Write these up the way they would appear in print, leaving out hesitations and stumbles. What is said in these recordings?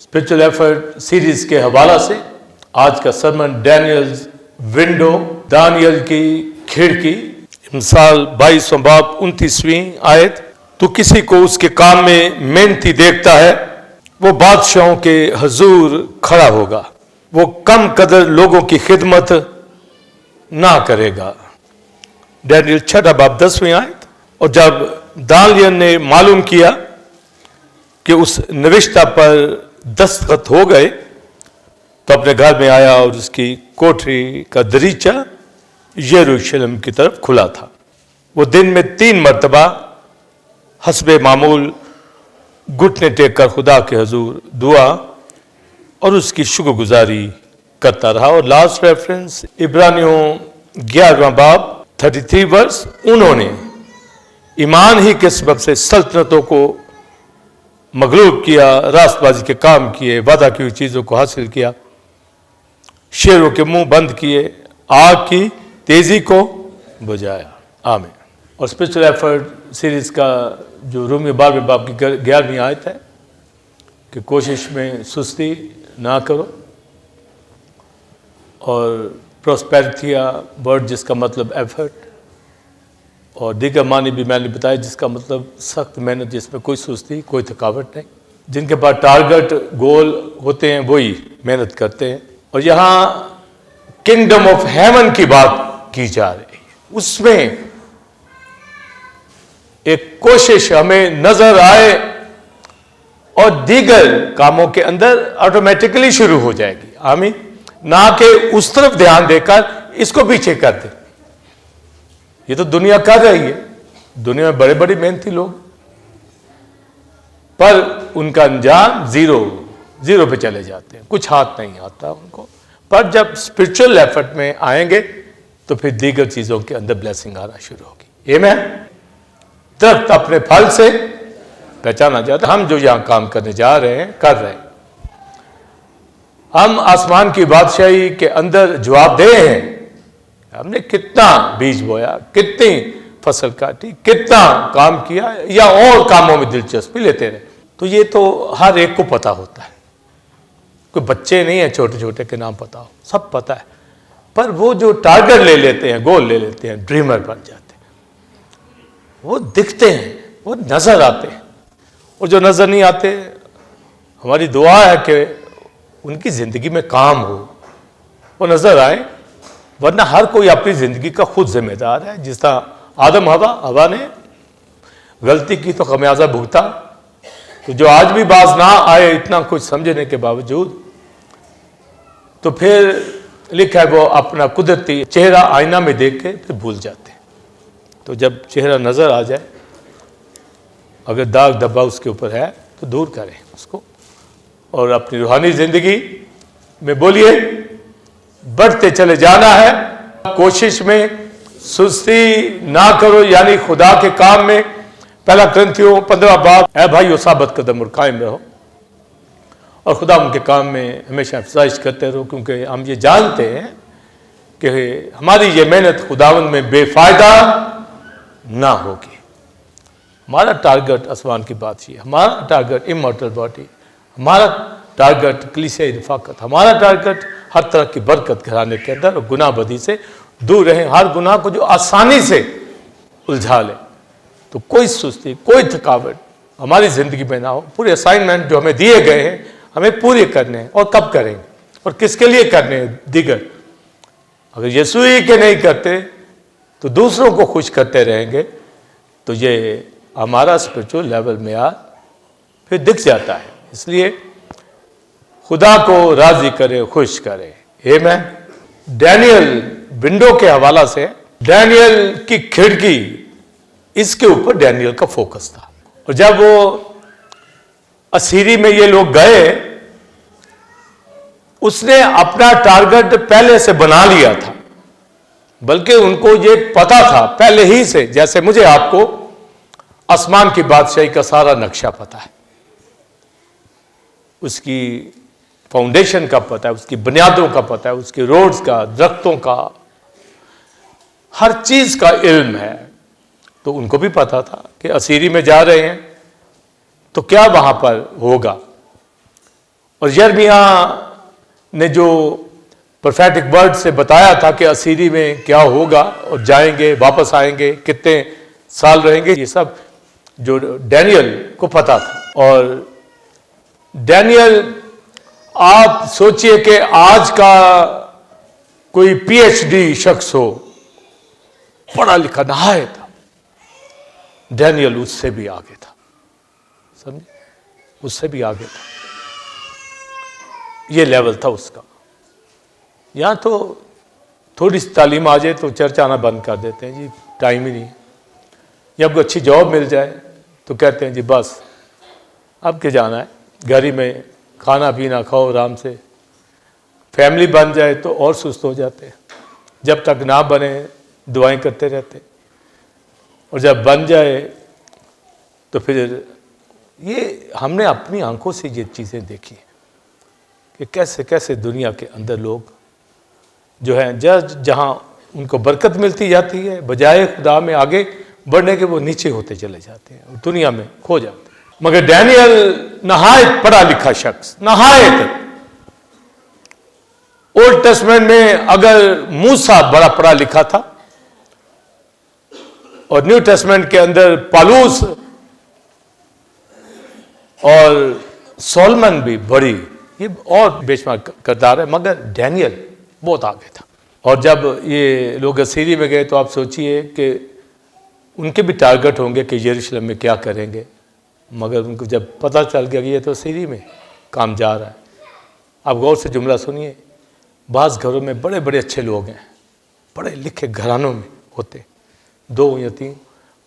Spiritual effort series के हवाला से आज का सरमन डैनियल्स विंडो, दानियल की खिड़की, मिसाल 22 बाब 29वीं आयत। तू किसी को उसके काम में मेहनती देखता है, वो बादशाहों के हजूर खड़ा होगा, वो कम कदर लोगों की खिदमत ना करेगा। डैनियल 6 बाब 10वीं आयत। और जब दानियल ने मालूम किया कि उस निविष्टा पर दस्तखत हो गए तो अपने घर में आया और उसकी कोठरी का दरीचा यरूशलेम की तरफ खुला था। वो दिन में 3 मरतबा हस्बे मामूल घुटने टेक कर खुदा के हजूर दुआ और उसकी शुक्रगुजारी करता रहा। और लास्ट रेफरेंस इब्रानियों 11वां बाब 33 वर्ष। उन्होंने ईमान ही के सबब से सल्तनतों को मगलूब किया, रास्तबाजी के काम किए, वादा की हुई चीज़ों को हासिल किया, शेरों के मुंह बंद किए, आग की तेजी को बुझाया। आमीन। और स्पिरिचुअल एफर्ट सीरीज का जो रोमी 12वें बाब की 11वीं आयत है कि कोशिश में सुस्ती ना करो। और प्रोस्पेरिटिया वर्ड जिसका मतलब एफर्ट, और दीगर मानी भी मैंने बताया जिसका मतलब सख्त मेहनत, जिसमें कोई सुस्ती कोई थकावट नहीं। जिनके पास टारगेट गोल होते हैं वही मेहनत करते हैं। और यहाँ किंगडम ऑफ हेवन की बात की जा रही है, उसमें एक कोशिश हमें नजर आए और दीगर कामों के अंदर ऑटोमेटिकली शुरू हो जाएगी। आमीन। ना कि उस तरफ ध्यान देकर इसको पीछे कर दे। ये तो दुनिया कर रही है, दुनिया में बड़े बड़े मेहनती लोग, पर उनका अंजाम जीरो पे चले जाते हैं, कुछ हाथ नहीं आता उनको। पर जब स्पिरिचुअल एफर्ट में आएंगे तो फिर दीगर चीजों के अंदर ब्लेसिंग आना शुरू होगी। आमीन। दरख्त अपने फल से पहचाना जाता। हम जो यहां काम करने जा रहे हैं कर रहे हैं, हम आसमान की बादशाही के अंदर जवाबदेह हैं। हमने कितना बीज बोया, कितनी फसल काटी, कितना काम किया या और कामों में दिलचस्पी लेते रहे, तो ये तो हर एक को पता होता है। कोई बच्चे नहीं है छोटे छोटे के नाम पता हो, सब पता है। पर वो जो टारगेट ले लेते हैं, गोल ले लेते हैं, ड्रीमर बन जाते हैं, वो दिखते हैं, वो नजर आते हैं। और जो नजर नहीं आते, हमारी दुआ है कि उनकी जिंदगी में काम हो, वो नजर आए। वरना हर कोई अपनी जिंदगी का खुद जिम्मेदार है। जिस तरह आदम हवा ने गलती की तो खमियाजा भुगता, तो जो आज भी बाज ना आए इतना कुछ समझने के बावजूद, तो फिर लिखा है वो अपना कुदरती चेहरा आईना में देख के फिर भूल जाते हैं। तो जब चेहरा नजर आ जाए, अगर दाग धब्बा उसके ऊपर है तो दूर करें उसको, और अपनी रूहानी जिंदगी में बोलिए बढ़ते चले जाना है। कोशिश में सुस्ती ना करो, यानी खुदा के काम में। पहला कुरिन्थियों 15 बाब, है भाई साबित कदम और कायम रहो और खुदा उनके काम में हमेशा अफजाइश करते रहो, क्योंकि हम ये जानते हैं कि हमारी ये मेहनत खुदावंद में बेफायदा ना होगी। हमारा टारगेट आसमान की बात है, हमारा टारगेट इमॉर्टल बॉडी, हमारा टारगेट कलीसियाई रफाकत, हमारा टारगेट हर तरह की बरकत घराने के अंदर, और गुनाह बदी से दूर रहें। हर गुनाह को जो आसानी से उलझा ले, तो कोई सुस्ती कोई थकावट हमारी जिंदगी में ना हो। पूरे असाइनमेंट जो हमें दिए गए हैं हमें पूरे करने हैं, और कब करेंगे और किसके लिए करने हैं। दीगर अगर यीशु ही के नहीं करते तो दूसरों को खुश करते रहेंगे, तो ये हमारा स्पिरिचुअल लेवल में आज फिर दिख जाता है। इसलिए खुदा को राजी करे, खुश करे। आमीन। डैनियल विंडो के हवाला से, डैनियल की खिड़की, इसके ऊपर डैनियल का फोकस था। और जब वो असीरी में ये लोग गए, उसने अपना टारगेट पहले से बना लिया था, बल्कि उनको ये पता था पहले ही से, जैसे मुझे आपको आसमान की बादशाही का सारा नक्शा पता है, उसकी फाउंडेशन का पता है, उसकी बुनियादों का पता है, उसके रोड्स का, दरख्तों का, हर चीज का इल्म है। तो उनको भी पता था कि असीरी में जा रहे हैं तो क्या वहां पर होगा। और यिर्मयाह ने जो प्रोफेटिक वर्ड से बताया था कि असीरी में क्या होगा और जाएंगे वापस आएंगे, कितने साल रहेंगे, ये सब जो डैनियल को पता था। और डैनियल, आप सोचिए कि आज का कोई पीएचडी शख्स हो, पढ़ा लिखा नहायत था, डैनियल उससे भी आगे था, समझे, उससे भी आगे था, ये लेवल था उसका। यहां तो थोड़ी सी तालीम आ जाए तो चर्च आना बंद कर देते हैं, जी टाइम ही नहीं। जब कोई अच्छी जॉब मिल जाए तो कहते हैं जी बस अब क्या जाना है, घर ही में खाना पीना खाओ आराम से। फैमिली बन जाए तो और सुस्त हो जाते हैं, जब तक ना बने दुआएं करते रहते, और जब बन जाए तो फिर ये हमने अपनी आंखों से ये चीज़ें देखी हैं कि कैसे कैसे दुनिया के अंदर लोग जो है जहाँ उनको बरकत मिलती जाती है, बजाय खुदा में आगे बढ़ने के वो नीचे होते चले जाते हैं, दुनिया में खो जाते हैं। मगर डैनियल नहायत पढ़ा लिखा शख्स, नहायत। ओल्ड टेस्टमेंट में अगर मूसा बड़ा पढ़ा लिखा था और न्यू टेस्टमेंट के अंदर पालूस और सोलमन भी बड़ी, ये और बेशुमार किरदार है, मगर डैनियल बहुत आगे था। और जब ये लोग असीरी में गए तो आप सोचिए कि उनके भी टारगेट होंगे कि यरूशलेम में क्या करेंगे, मगर उनको जब पता चल गया कि ये तो असीरी में काम जा रहा है। आप गौर से जुमला सुनिए, बाज़ घरों में बड़े बड़े अच्छे लोग हैं, पढ़े लिखे घरानों में होते 2 या 3,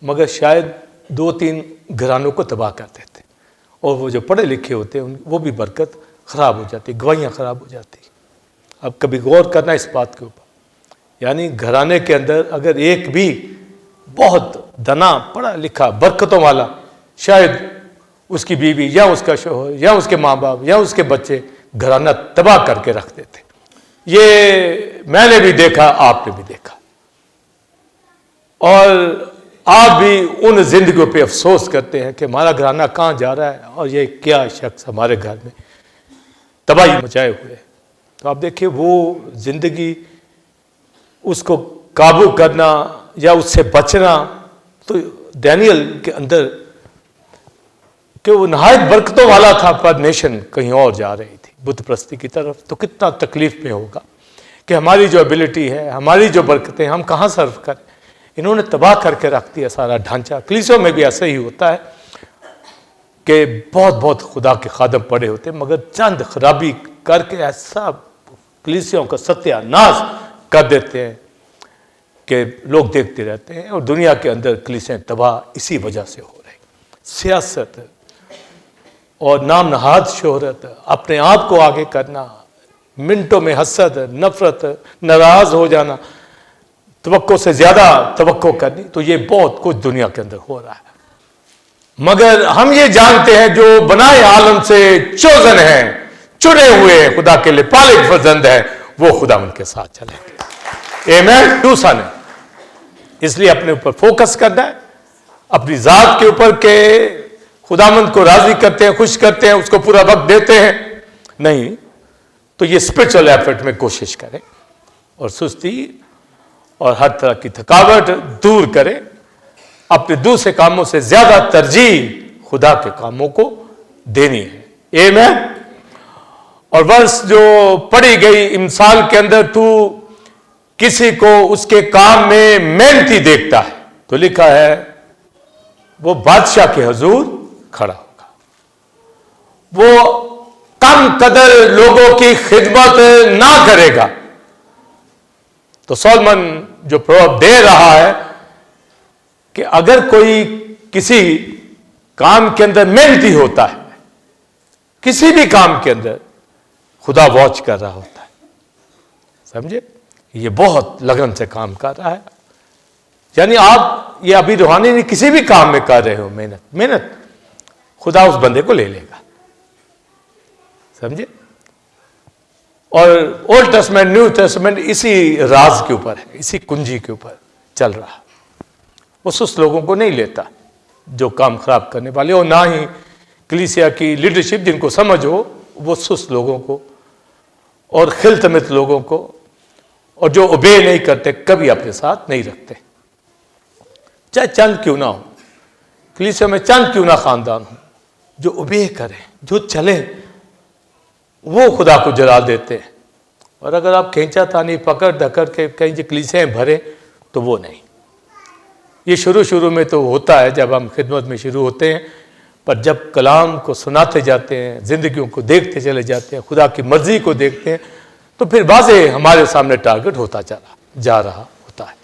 मगर शायद 2-3 घरानों को तबाह कर देते, और वो जो पढ़े लिखे होते हैं वो भी बरकत ख़राब हो जाती, गवाहियाँ ख़राब हो जाती। अब कभी गौर करना इस बात के ऊपर, यानी घराने के अंदर अगर एक भी बहुत धना पढ़ा लिखा बरकतों वाला, शायद उसकी बीवी या उसका शौहर या उसके माँ बाप या उसके बच्चे घराना तबाह करके रख देते। ये मैंने भी देखा, आपने भी देखा, और आप भी उन जिंदगियों पे अफसोस करते हैं कि हमारा घराना कहाँ जा रहा है और ये क्या शख्स हमारे घर में तबाही मचाए हुए। तो आप देखिए वो जिंदगी, उसको काबू करना या उससे बचना, तो डैनियल के अंदर कि वो नहायत बरकतों वाला था, पर नेशन कहीं और जा रही थी बुत परस्ती की तरफ। तो कितना तकलीफ में होगा कि हमारी जो एबिलिटी है, हमारी जो बरकतें, हम कहाँ सर्व करें। इन्होंने तबाह करके रख दिया सारा ढांचा। कलीसियों में भी ऐसा ही होता है कि बहुत बहुत खुदा के खादम पड़े होते, मगर चंद खराबी करके ऐसा कलीसियों का सत्यानाश कर देते हैं कि लोग देखते रहते हैं। और दुनिया के अंदर कलीसियाँ तबाह इसी वजह से हो रही। सियासत और नाम नहाद शोहरत, अपने आप को आगे करना, मिनटों में हसद, नफरत, नाराज हो जाना, तवक्को से ज्यादा तवक्को करनी, तो ये बहुत कुछ दुनिया के अंदर हो रहा है। मगर हम ये जानते हैं जो बनाए आलम से चोजन है, चुने हुए खुदा के लिए पालिक फर्जंद है, वो खुदा उनके साथ चलेंगे। आमीन। दूसरा ने इसलिए अपने ऊपर फोकस करना है, अपनी जात के ऊपर के खुदामंद को राजी करते हैं, खुश करते हैं, उसको पूरा वक्त देते हैं, नहीं तो ये स्पिरिचुअल एफर्ट में कोशिश करें और सुस्ती और हर तरह की थकावट दूर करें। अपने दूसरे कामों से ज्यादा तरजीह खुदा के कामों को देनी है। आमीन। और वर्ष जो पढ़ी गई इमसाल के अंदर, तू किसी को उसके काम में मेहनती देखता है, तो लिखा है वो बादशाह के हुजूर खड़ा होगा। वो कम कदर लोगों की खिदमत ना करेगा। तो सोलमन जो प्रभाव दे रहा है कि अगर कोई किसी काम के अंदर मेहनती होता है, किसी भी काम के अंदर खुदा वॉच कर रहा होता है, समझे, ये बहुत लगन से काम कर रहा है। यानी आप ये अभी रूहानी नहीं, किसी भी काम में कर रहे हो मेहनत, खुदा उस बंदे को ले लेगा, समझे। और ओल्ड टेस्टमेंट न्यू टेस्टमेंट इसी राज के ऊपर है, इसी कुंजी के ऊपर चल रहा है। वो सुस्त लोगों को नहीं लेता जो काम खराब करने वाले, और ना ही कलीसिया की लीडरशिप जिनको समझ हो वो सुस्त लोगों को और खिलतमित लोगों को और जो ओबे नहीं करते कभी अपने साथ नहीं रखते, चाहे चंद क्यों ना हो, कलीसिया में चंद क्यों ना खानदान हो, जो ओबे करें, जो चले, वो खुदा को जलाल देते हैं। और अगर आप खींचा तानी पकड़ धकड़ के कहीं कलीसियाएं भरे तो वो नहीं। ये शुरू में तो होता है जब हम खिदमत में शुरू होते हैं, पर जब कलाम को सुनाते जाते हैं, जिंदगियों को देखते चले जाते हैं, खुदा की मर्जी को देखते हैं, तो फिर वाज़े हमारे सामने टारगेट होता चला जा रहा होता है।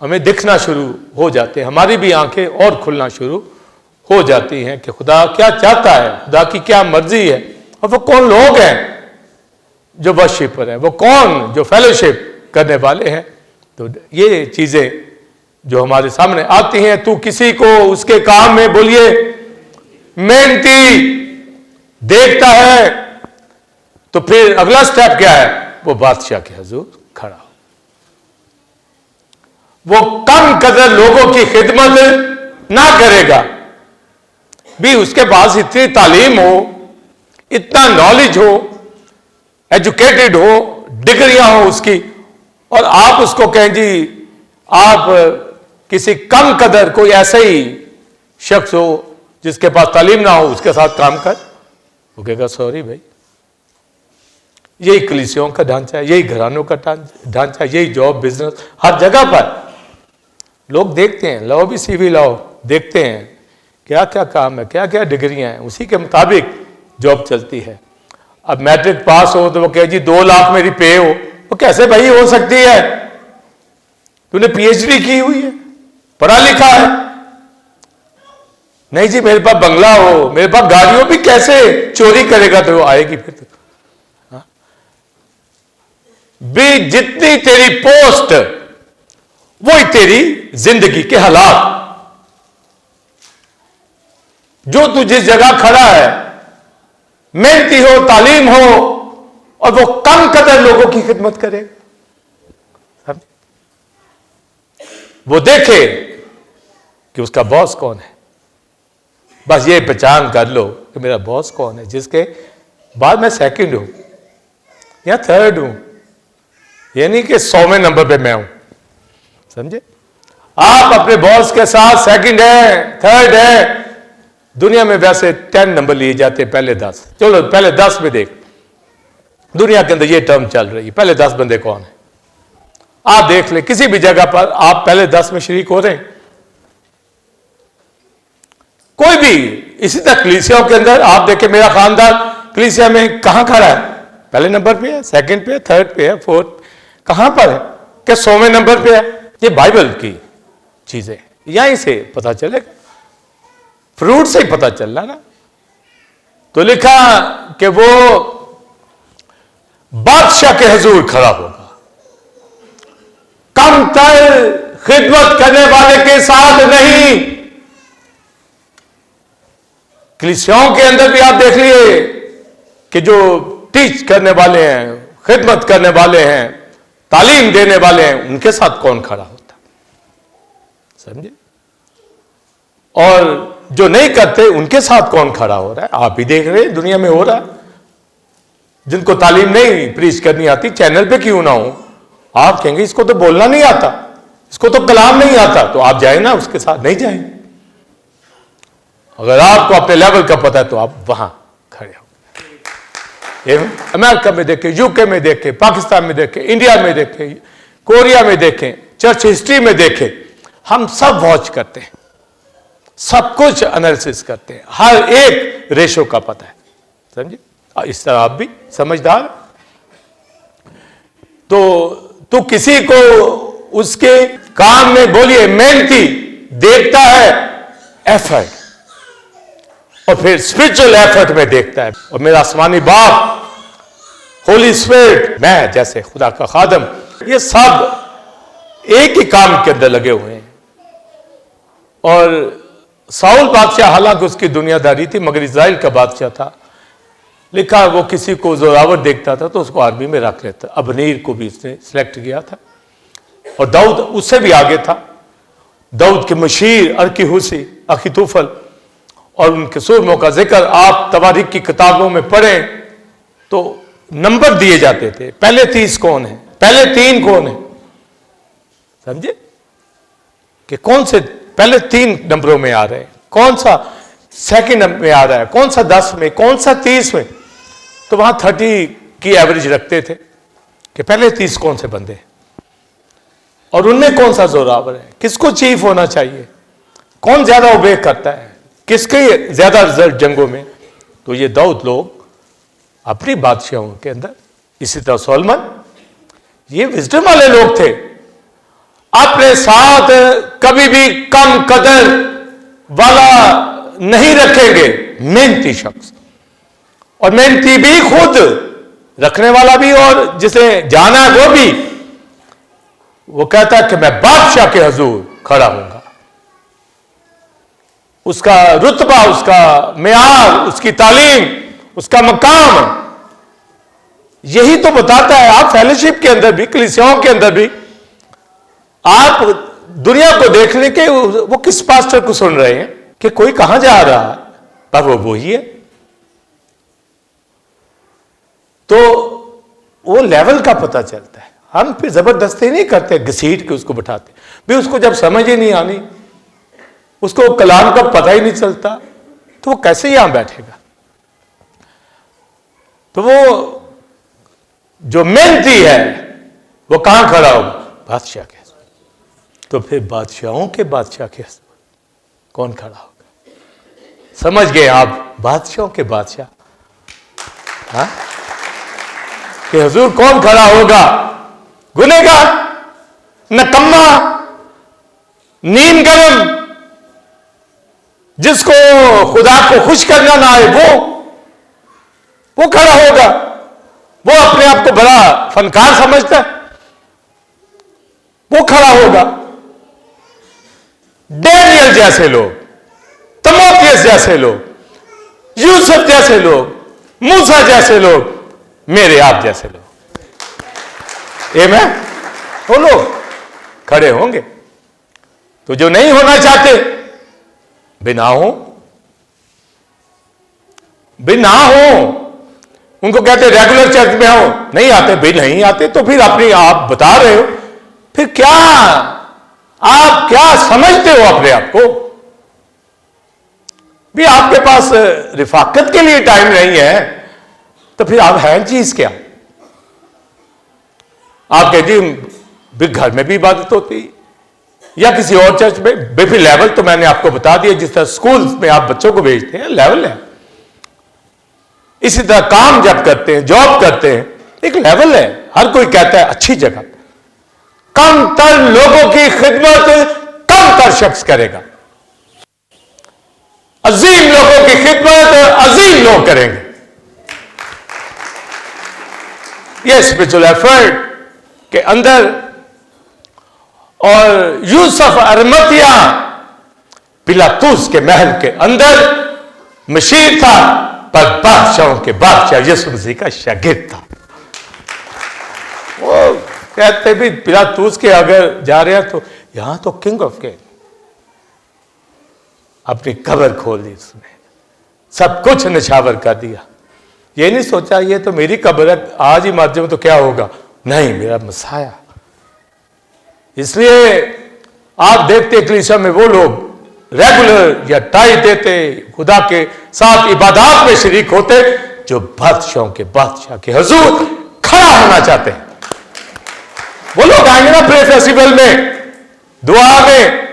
हमें दिखना शुरू हो जाते हैं, हमारी भी आंखें और खुलना शुरू हो जाती हैं कि खुदा क्या चाहता है, खुदा की क्या मर्जी है, और वो कौन लोग हैं जो वर्शिपर हैं, वो कौन जो फेलोशिप करने वाले हैं। तो ये चीज़ें जो हमारे सामने आती हैं, तू किसी को उसके काम में बोलिए मेहनती देखता है, तो फिर अगला स्टेप क्या है, वो बादशाह के हुजूर खड़ा हो। वो कम कदर लोगों की खिदमत ना करेगा भी, उसके पास इतनी तालीम हो, इतना नॉलेज हो, एजुकेटेड हो, डिग्रियां हो उसकी, और आप उसको कहें जी आप किसी कम कदर कोई ऐसा ही शख्स हो जिसके पास तालीम ना हो उसके साथ काम कर, वो कहेगा सॉरी भाई। यही कलीसियाओं का ढांचा है, यही घरानों का ढांचा है, यही जॉब बिजनेस हर जगह पर लोग देखते हैं, लाओ भी सीवी लाओ, देखते हैं क्या क्या काम है, क्या क्या डिग्रियां हैं, उसी के मुताबिक जॉब चलती है। अब मैट्रिक पास हो तो वो कहे जी 2 लाख मेरी पे हो, वो कैसे भाई हो सकती है, तूने पीएचडी की हुई है, पढ़ा लिखा है। नहीं जी मेरे पास बंगला हो, मेरे पास गाड़ियों भी, कैसे चोरी करेगा तो वो आएगी फिर तो। हाँ? भी जितनी तेरी पोस्ट वही तेरी जिंदगी के हालात। जो तू जिस जगह खड़ा है, मेहनती हो, तालीम हो, और वो कम कदर लोगों की खिदमत करे, वो देखे कि उसका बॉस कौन है। बस ये पहचान कर लो कि मेरा बॉस कौन है, जिसके बाद मैं सेकंड हूं या थर्ड हूं, ये नहीं कि 100वें नंबर पे मैं हूं, समझे। आप अपने बॉस के साथ सेकंड है, थर्ड है। दुनिया में वैसे 10 नंबर लिए जाते हैं, पहले 10। चलो पहले 10 में देख, दुनिया के अंदर ये टर्म चल रही है, पहले 10 बंदे कौन है। आप देख ले किसी भी जगह पर, आप पहले 10 में शरीक हो रहे हैं, कोई भी। इसी तरह कलीसियाओं के अंदर आप देखें, मेरा खानदान कलीसिया में कहां खड़ा है, पहले नंबर पे है, सेकंड पे है, थर्ड पे है, फोर्थ, कहां पर है, क्या 100वें नंबर पे है। ये बाइबल की चीजें यहीं से पता चलेगा, फ्रूट से ही पता चल रहा ना। तो लिखा कि वो बादशाह के हुजूर खड़ा होगा, कम तर खिदमत करने वाले के साथ नहीं। कलीसियाओं के अंदर भी आप देख लिए कि जो टीच करने वाले हैं, खिदमत करने वाले हैं, तालीम देने वाले हैं, उनके साथ कौन खड़ा होता, समझे। और जो नहीं करते उनके साथ कौन खड़ा हो रहा है, आप भी देख रहे हैं दुनिया में हो रहा है। जिनको तालीम नहीं प्रीच करनी आती, चैनल पे क्यों ना हो, आप कहेंगे इसको तो बोलना नहीं आता, इसको तो कलाम नहीं आता, तो आप जाए ना उसके साथ, नहीं जाएंगे। अगर आपको अपने लेवल का पता है तो आप वहां खड़े हो। अमेरिका में देखें, यूके में देखें, पाकिस्तान में देखें, इंडिया में देखें, कोरिया में देखें, चर्च हिस्ट्री में देखें, हम सब वॉच करते हैं, सब कुछ एनालिसिस करते हैं, हर एक रेशो का पता है, समझे। इस तरह आप भी समझदार। तो किसी को उसके काम में बोलिए मेहनती देखता है, एफर्ट, और फिर स्पिरिचुअल एफर्ट में देखता है। और मेरा आसमानी बाप, होली स्पिरिट, मैं जैसे खुदा का खादम, ये सब एक ही काम के अंदर लगे हुए हैं। और साउल बादशाह हालांकि उसकी दुनियादारी थी, मगर इज़राइल का बादशाह था। लिखा वो किसी को जोरावर देखता था तो उसको आर्मी में रख लेता। अबनीर को भी इसने सिलेक्ट किया था, और दाऊद उससे भी आगे था। दाऊद के मशीर अखीतूफल, और उनके सूरमों का जिक्र आप तवारीख की किताबों में पढ़ें तो नंबर दिए जाते थे। पहले 30 कौन है, पहले 3 कौन है, समझे कि कौन से पहले 3 नंबरों में आ रहे हैं, कौन सा सेकंड में आ रहा है, कौन सा 10 में, कौन सा 30 में। तो वहां 30 की एवरेज रखते थे कि पहले 30 कौन से बंदे हैं और उनमें कौन सा जोरावर है, किसको चीफ होना चाहिए, कौन ज्यादा उबे करता है, किसके ज्यादा रिजल्ट जंगों में। तो ये दाऊद लोग अपनी बादशाहों के अंदर, इसी तरह सोलमन, ये विजडम वाले लोग थे, अपने साथ कभी भी कम कदर वाला नहीं रखेंगे, मेहनती शख्स, और मेहनती भी खुद, रखने वाला भी और जिसे जाना है वो भी। वो कहता है कि मैं बादशाह के हुजूर खड़ा होऊंगा। उसका रुतबा, उसका मेयार, उसकी तालीम, उसका मकाम यही तो बताता है। आप फेलोशिप के अंदर भी, कलीसियाओं के अंदर भी आप दुनिया को देख लें कि वो किस पास्टर को सुन रहे हैं कि कोई कहां जा रहा है, पर वो वही है। तो वो लेवल का पता चलता है। हम फिर जबरदस्ती नहीं करते, घसीट के उसको बिठाते भी, उसको जब समझ ही नहीं आनी, उसको कलाम का पता ही नहीं चलता, तो वो कैसे यहां बैठेगा। तो वो जो मेहनती है वो कहां खड़ा होगा, बादशाह के। तो फिर बादशाहों के बादशाह के कौन खड़ा होगा। समझ गए आप, बादशाहों के बादशाह, हाँ? कि हुजूर कौन खड़ा होगा, गुनेगार, नकम्मा, नीम गरम, जिसको खुदा को खुश करना ना आए, वो खड़ा होगा। वो अपने आप को बड़ा फनकार समझता है, वो खड़ा होगा। डैनियल जैसे लोग, तमोथियस जैसे लोग, यूसुफ जैसे लोग, मूसा जैसे लोग, मेरे आप जैसे लोग, वो लोग खड़े होंगे। तो जो नहीं होना चाहते बिना हो, उनको कहते रेगुलर चर्च में आओ, नहीं आते, भी नहीं आते, तो फिर अपनी आप बता रहे हो, फिर क्या आप क्या समझते हो अपने आप को भी। आपके पास रिफाकत के लिए टाइम नहीं है, तो फिर आप हैं चीज क्या। आप कहते भी घर में भी इबादत होती या किसी और चर्च में, बेफिर लेवल तो मैंने आपको बता दिया। जिस तरह स्कूल में आप बच्चों को भेजते हैं, लेवल है। इसी तरह काम जब करते हैं, जॉब करते हैं, एक लेवल है। हर कोई कहता है अच्छी जगह, कम तर लोगों की खिदमत कम तर शख्स करेगा, अजीम लोगों की खिदमत अजीम लोग करेंगे। ये स्पिरिचुअल एफर्ट के अंदर। और यूसुफ अरमतिया पिलातूस के महल के अंदर मशीर था, पर बादशाहों के बादशाह यीशु मसीह का शागिर्द था। वो कहते भी पिलातूस के अगर जा रहे हैं तो यहां तो किंग ऑफ किंग, अपनी कब्र खोल दी उसने, सब कुछ निछावर कर दिया। ये नहीं सोचा ये तो मेरी कब्र है, आज ही मर जाऊं तो क्या होगा, नहीं, मेरा मसाया। इसलिए आप देखते कलीसिया में वो लोग रेगुलर या टाई देते, खुदा के साथ इबादत में शरीक होते, जो बादशाहों के बादशाह के हुजूर खड़ा होना चाहते हैं। वो लोग आएंगे ना प्रे फेस्टिवल में, दुआ में,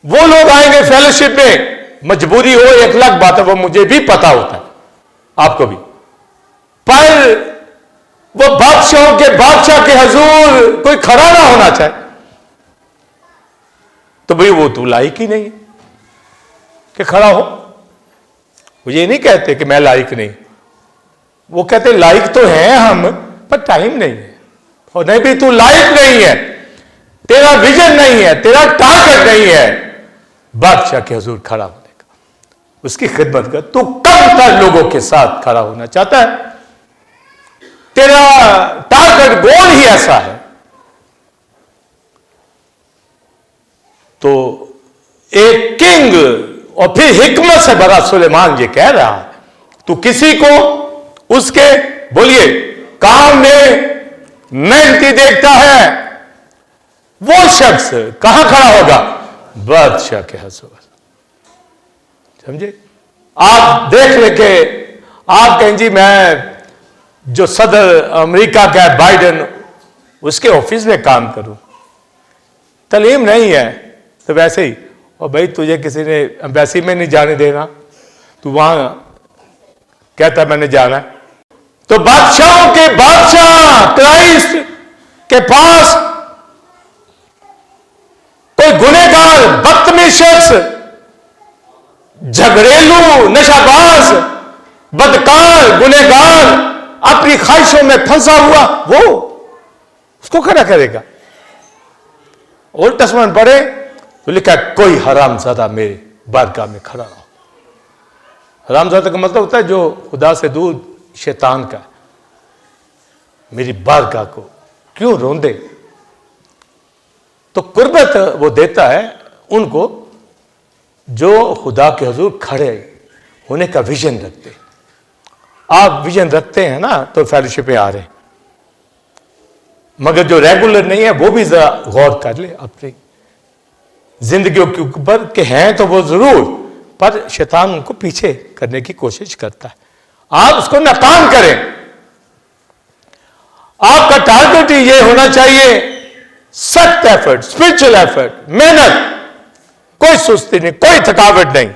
वो लोग आएंगे फेलोशिप में। मजबूरी हो, 1,00,000 बात है, वो मुझे भी पता होता है, आपको भी। पर वो बादशाहों के बादशाह के हुजूर कोई खड़ा ना होना चाहे तो भाई वो तो लायक ही नहीं है कि खड़ा हो। वो ये नहीं कहते कि मैं लायक नहीं, वो कहते लायक तो हैं हम, पर टाइम नहीं है। और नहीं भी तू लायक नहीं है, तेरा विजन नहीं है, तेरा टारगेट नहीं है बादशाह के हुजूर खड़ा होने का, उसकी खिदमत कर। तू कम तर लोगों के साथ खड़ा होना चाहता है, तेरा टारगेट गोल ही ऐसा है। तो एक किंग और फिर हिकमत से भरा सुलेमान ये कह रहा है, तू किसी को उसके, बोलिए, काम में मेहनती देखता है, वो शख्स कहां खड़ा होगा? बादशाह के हुजूर। समझे? आप देख लेके आप कहें जी मैं जो सदर अमेरिका का है बाइडेन, उसके ऑफिस में काम करूं, तलीम नहीं है तो वैसे ही, और भाई तुझे किसी ने एम्बेसी में नहीं जाने देना, तू वहां कहता मैंने जाना है। तो बादशाहों के बादशाह क्राइस्ट के पास कोई गुनहगार, बदतमीज शख्स, झगड़ेलू, नशाबाज, बदकार, गुनहगार, अपनी ख्वाहिशों में फंसा हुआ, वो उसको खड़ा करेगा। ओल्ड टेस्टामेंट पढ़े तो लिखा कोई हरामजादा मेरे बारगाह में खड़ा हो। हरामजादा का मतलब होता है जो खुदा से दूर, शैतान का। मेरी बारगाह को क्यों रोंदे? तो कुर्बत वो देता है उनको जो खुदा के हुजूर खड़े होने का विजन रखते। आप विजन रखते हैं ना तो फेलोशिप में आ रहे हैं, मगर जो रेगुलर नहीं है वो भी जरा गौर कर ले अपनी जिंदगियों के ऊपर के हैं तो वो जरूर, पर शैतान उनको पीछे करने की कोशिश करता है। आप उसको नाकाम करें। आपका टारगेट ये होना चाहिए सख्त एफर्ट, स्पिरिचुअल एफर्ट, मेहनत, कोई सुस्ती नहीं, कोई थकावट नहीं।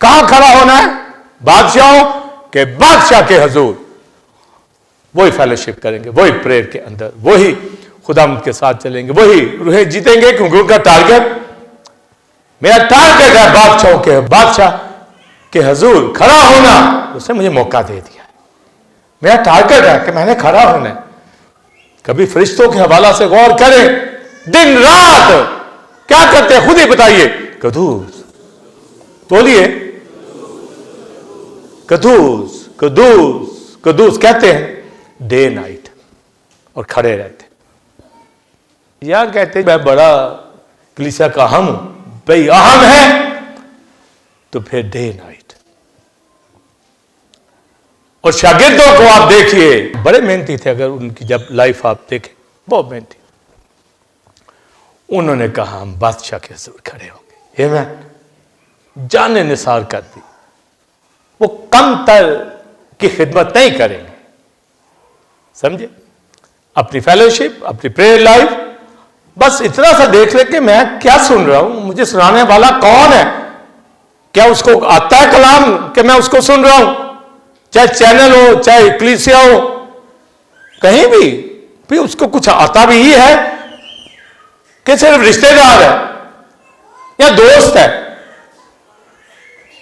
कहां खड़ा होना है? बादशाहों के बादशाह के हुजूर। वही फेलोशिप करेंगे, वही प्रेयर के अंदर, वही खुदावंद के साथ चलेंगे, वही रूहें जीतेंगे, क्योंकि उनका टारगेट, मेरा टारगेट है बादशाहों के बादशाह के हुजूर खड़ा होना। उसने मुझे मौका दे दिया, मेरा टारगेट है कि मैंने खड़ा होना है। कभी फरिश्तों के हवाला से गौर करें, दिन रात क्या करते हैं खुद ही बताइए। कदूस, बोलिए, कदूस कदूस कदूस कहते हैं डे नाइट, और खड़े रहते। या कहते मैं बड़ा कलीसिया का अहम हूं, भाई अहम है तो फिर डे नाइट। और शागिर्दों को आप देखिए, बड़े मेहनती थे। अगर उनकी जब लाइफ आप देखें, बहुत मेहनती। उन्होंने कहा हम बादशाह के हुजूर खड़े होंगे, आमीन, जाने निसार कर दी। वो कम तर की खिदमत नहीं करेंगे, समझे? अपनी फेलोशिप, अपनी प्रेयर लाइफ, बस इतना सा देख ले कि मैं क्या सुन रहा हूं, मुझे सुनाने वाला कौन है, क्या उसको आता है कलाम कि मैं उसको सुन रहा हूं। चाहे चैनल हो, चाहे कलीसिया हो, कहीं भी उसको कुछ आता भी ही है कि सिर्फ रिश्तेदार है या दोस्त है,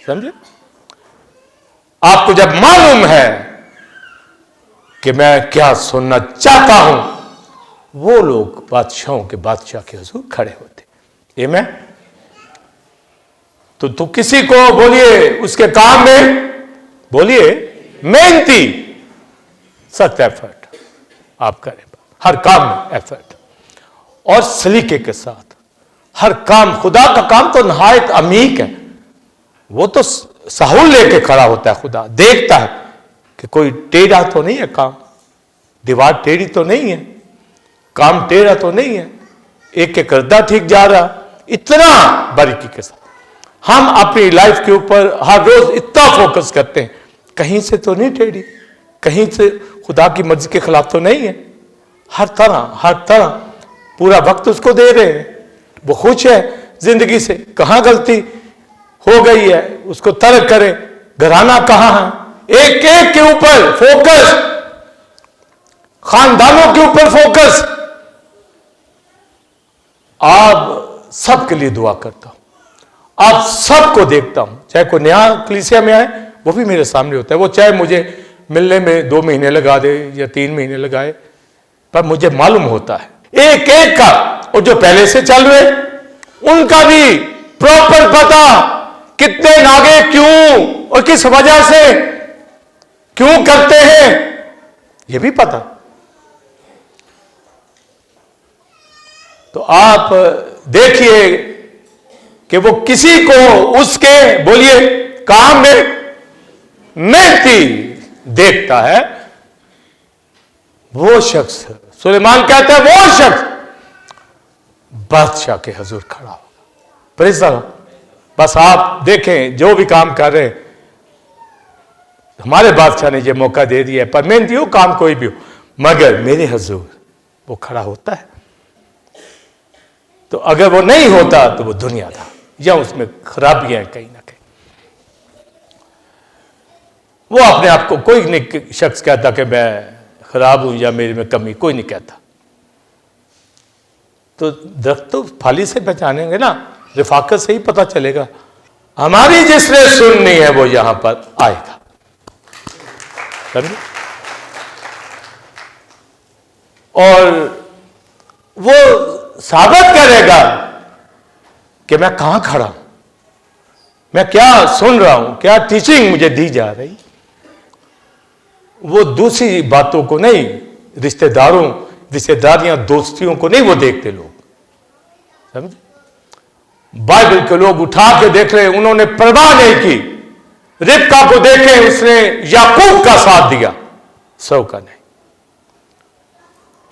समझे? आपको जब मालूम है कि मैं क्या सुनना चाहता हूं, वो लोग बादशाहों के बादशाह के हुजूर खड़े होते। आमीन। तो किसी को बोलिए उसके काम में, बोलिए मेहनती, सख्त एफर्ट आप करें, हर काम में एफर्ट, और सलीके के साथ हर काम। खुदा का काम तो नहायत अमीक है, वो तो सहूल लेके खड़ा होता है। खुदा देखता है कि कोई टेढ़ा तो नहीं है काम, दीवार टेढ़ी तो नहीं है, काम टेढ़ा तो नहीं है, एक एक गर्दा ठीक जा रहा। इतना बारीकी के साथ हम अपनी लाइफ के ऊपर हर रोज इतना फोकस करते हैं, कहीं से तो नहीं टेढ़ी, कहीं से खुदा की मर्जी के खिलाफ तो नहीं है। हर तरह पूरा वक्त उसको दे रहे हैं, वो खुश है जिंदगी से। कहां गलती हो गई है उसको तर्क करें, घराना कहां है, एक एक के ऊपर फोकस, खानदानों के ऊपर फोकस। आप सबके लिए दुआ करता हूं, आप सबको देखता हूं, चाहे कोई नया कलीसिया में आए वो भी मेरे सामने होता है। वो चाहे मुझे मिलने में 2 महीने लगा दे या 3 महीने लगाए, पर मुझे मालूम होता है एक एक का, और जो पहले से चल रहे उनका भी प्रॉपर पता, कितने नागे क्यों और किस वजह से क्यों करते हैं, यह भी पता। तो आप देखिए कि वो किसी को उसके बोलिए काम में मेहनती देखता है, वो शख्स, सुलेमान कहते हैं वो शख्स बादशाह के हुजूर खड़ा होगा। Praise the Lord. बस आप देखें जो भी काम कर रहे हैं, हमारे बादशाह ने ये मौका दे दिया है, पर मेहनती हो काम कोई भी हो, मगर मेरे हुजूर वो खड़ा होता है। तो अगर वो नहीं होता तो वो दुनिया था, या उसमें खराबियां हैं कहीं ना कहीं। वो अपने आप को कोई नहीं शख्स कहता कि मैं खराब हूं या मेरे में कमी, कोई नहीं कहता। तो दरख्त तो फाली से पहचानेंगे ना, रिफाकत से ही पता चलेगा। हमारी जिसने सुननी है वो यहां पर आएगा, समझे? और वो साबित करेगा कि मैं कहां खड़ा हूं, मैं क्या सुन रहा हूं, क्या टीचिंग मुझे दी जा रही। वो दूसरी बातों को नहीं, रिश्तेदारियां, दोस्तियों को नहीं वो देखते लोग, समझे? बाइबल के लोग उठा के देख रहे, उन्होंने परवाह नहीं की। रिबका को देखे, उसने याकूब का साथ दिया, सौ का नहीं।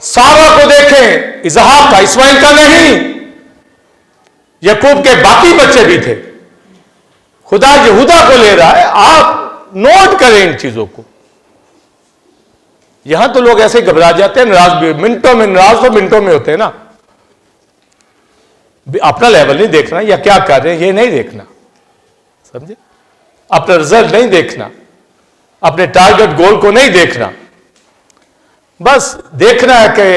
सारा को देखें, इसहाक का, इस्माइल का नहीं। याकूब के बाकी बच्चे भी थे। खुदा यहूदा को ले रहा है। आप नोट करें इन चीजों को। यहां तो लोग ऐसे घबरा जाते हैं, नाराज भी, मिनटों में नाराज तो मिनटों में होते हैं ना। अपना लेवल नहीं देखना, या क्या कर रहे हैं ये नहीं देखना, समझे? अपना रिजल्ट नहीं देखना, अपने टारगेट गोल को नहीं देखना। बस देखना है कि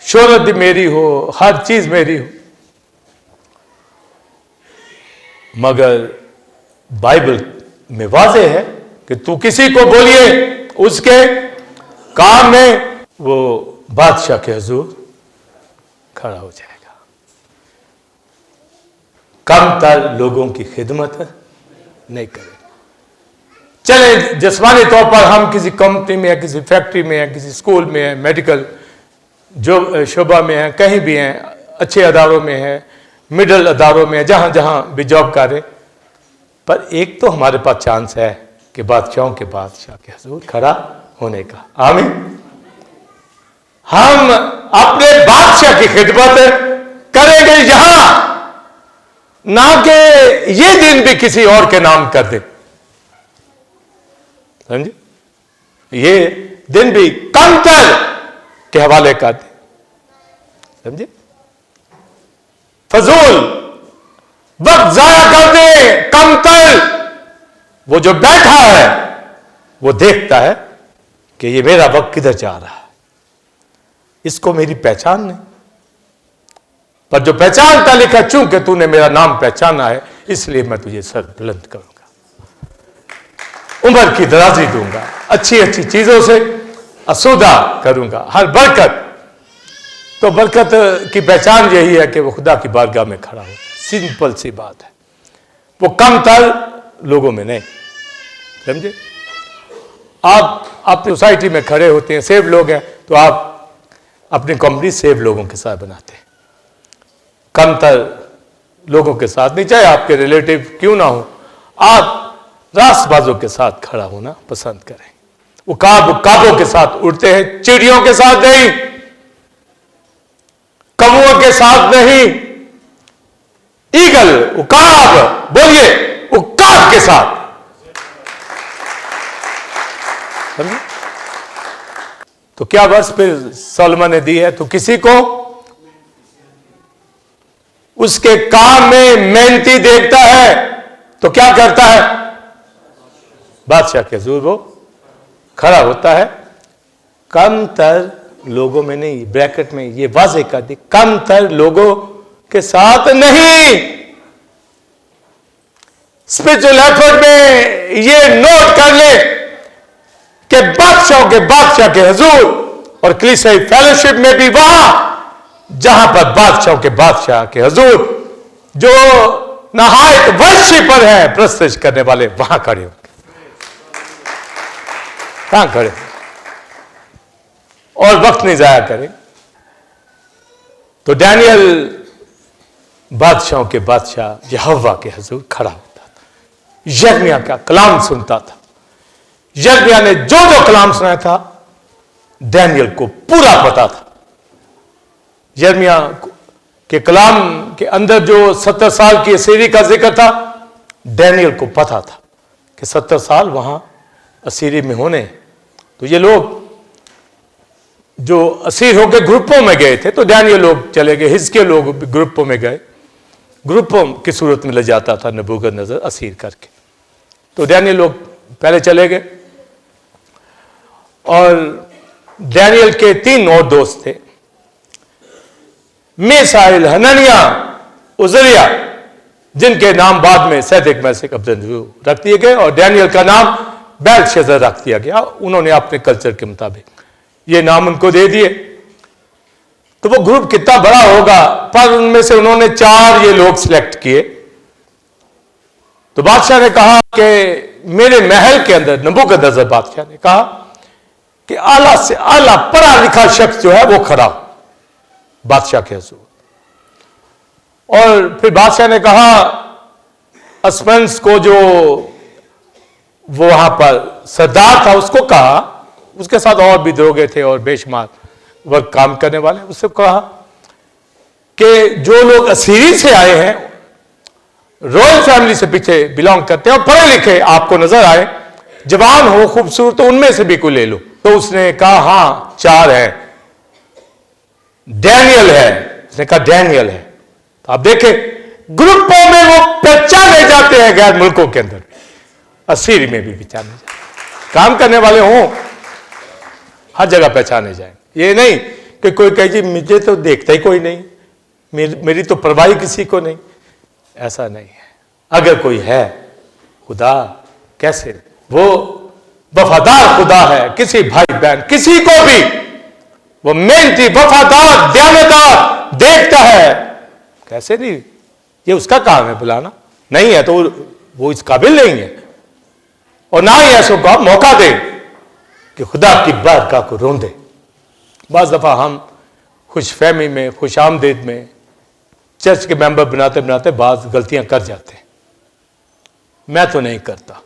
शोहरत भी मेरी हो, हर चीज मेरी हो। मगर बाइबल में वाज़ेह है कि तू किसी को बोलिए उसके काम में, वो बादशाह के हुजूर खड़ा हो जाएगा। कमतर लोगों की खिदमत नहीं करे। चले जिस्मानी तौर पर हम किसी कंपनी में या किसी फैक्ट्री में या किसी स्कूल में है, मेडिकल जो शोबा में है, कहीं भी हैं, अच्छे अदारों में है, मिडल अदारों में है, जहां जहां भी जॉब करें, पर एक तो हमारे पास चांस है कि बादशाहों के बादशाह के हुजूर खड़ा होने का। आमीन। हम अपने बादशाह की खिदमत करेंगे यहां, ना कि ये दिन भी किसी और के नाम कर दे, समझे? ये दिन भी कमतर के हवाले कर दे, समझे? फजूल वक्त जाया कर दे। कमतर वो जो बैठा है वो देखता है कि ये मेरा वक्त किधर जा रहा है, इसको मेरी पहचान नहीं। पर जो पहचानता लिखा, चूंकि तूने मेरा नाम पहचाना है इसलिए मैं तुझे सर बुलंद करूंगा, उम्र की दराजी दूंगा, अच्छी अच्छी चीजों से आसूदा करूंगा, हर बरकत। तो बरकत की पहचान यही है कि वो खुदा की बारगाह में खड़ा हो। सिंपल सी बात है, वो कमतर लोगों में नहीं, समझे? आप अपनी सोसाइटी में खड़े होते हैं, सेव लोग हैं, तो आप अपनी कंपनी सेव लोगों के साथ बनाते हैं, कमतर लोगों के साथ नहीं। चाहे आपके रिलेटिव क्यों ना हो, आप रासबाजों के साथ खड़ा होना पसंद करें। वो काबों के साथ उड़ते हैं, चिड़ियों के साथ नहीं, कौओं के साथ नहीं। ईगल, उकाब, बोलिए उकाब के साथ, समझे? तो क्या वर्ष फिर सोलोमन ने दी है? तो किसी को उसके काम में मेहनती देखता है तो क्या करता है? बादशाह के हुजूर वो खड़ा होता है। कमतर लोगों में नहीं, ब्रैकेट में ये वाज़ेह कर दी, कमतर लोगों के साथ नहीं। स्पिरिचुअल एफर्ट में ये नोट कर ले कि बादशाहों के बादशाह के हुजूर, और कलीसियाई फेलोशिप में भी वहां जहां पर बादशाहों के बादशाह के हुजूर जो नहायत वर्शिपर है, प्रस्तुत करने वाले, वहां खड़े हो, कहां खड़े, और वक्त नहीं जाया करें। तो डैनियल बादशाहों के बादशाह यहोवा के हुजूर खड़ा होता था, यिर्मयाह का कलाम सुनता था। यिर्मयाह ने जो जो कलाम सुनाया था डैनियल को पूरा पता था। यिर्मयाह के कलाम के अंदर जो 70 साल की असीरी का जिक्र था, डैनियल को पता था कि 70 साल वहां असीरी में होने। तो ये लोग जो असीर होकर ग्रुपों में गए थे, तो डैनियल लोग चले गए, हिजकिय्याह लोग ग्रुपों में गए, ग्रुपों की सूरत में ले जाता था नबूकदनेस्सर असीर करके। तो डैनियल लोग पहले चले गए और डैनियल के 3 और दोस्त थे, मीशाएल, हनन्याह, उजरिया, जिनके नाम बाद में सैदिक मैसिक अब्दनगो रख दिए गए और डैनियल का नाम बेलशस्सर रख दिया गया। उन्होंने अपने कल्चर के मुताबिक ये नाम उनको दे दिए। तो वो ग्रुप कितना बड़ा होगा, पर उनमें से उन्होंने 4 ये लोग सिलेक्ट किए। तो बादशाह ने कहा कि मेरे महल के अंदर, नबूकदनेस्सर बादशाह ने कहा कि आला से आला पढ़ा लिखा शख्स जो है वो खड़ा हो बादशाह के हुजूर। और फिर बादशाह ने कहा अस्पेंस को, जो वो वहां पर सरदार था, उसको कहा, उसके साथ और भी दरोगे थे और बेशुमार वर्क काम करने वाले, उससे कहा कि जो लोग असीरी से आए हैं, रॉयल फैमिली से पीछे बिलोंग करते हैं और पढ़े लिखे आपको नजर आए, जवान हो, खूबसूरत, तो उनमें से भी कोई ले लो। तो उसने कहा हां 4 है, डैनियल है। उसने कहा डैनियल है। तो आप देखें ग्रुपों में वो पहचाने जाते हैं, गैर मुल्कों के अंदर, असीरी में भी पहचाने जाते, काम करने वाले हों हर जगह पहचाने जाए। ये नहीं कि कोई कहे जी मुझे तो देखता ही कोई नहीं, मेरी तो परवाही किसी को नहीं, ऐसा नहीं है। अगर कोई है, खुदा कैसे, वो वफादार खुदा है, किसी भाई बहन किसी को भी वो मेहनती, वफादार, दयानतदार देखता है, कैसे नहीं, ये उसका काम है बुलाना, नहीं है तो वो इस काबिल नहीं है, और ना ही ऐसों को मौका दे कि खुदा की बारगाह को रोंदे। बाज़ दफ़ा हम खुशफहमी में, खुश आमदीद में चर्च के मेंबर बनाते बनाते बाज़ गलतियां कर जाते हैं। मैं तो नहीं करता,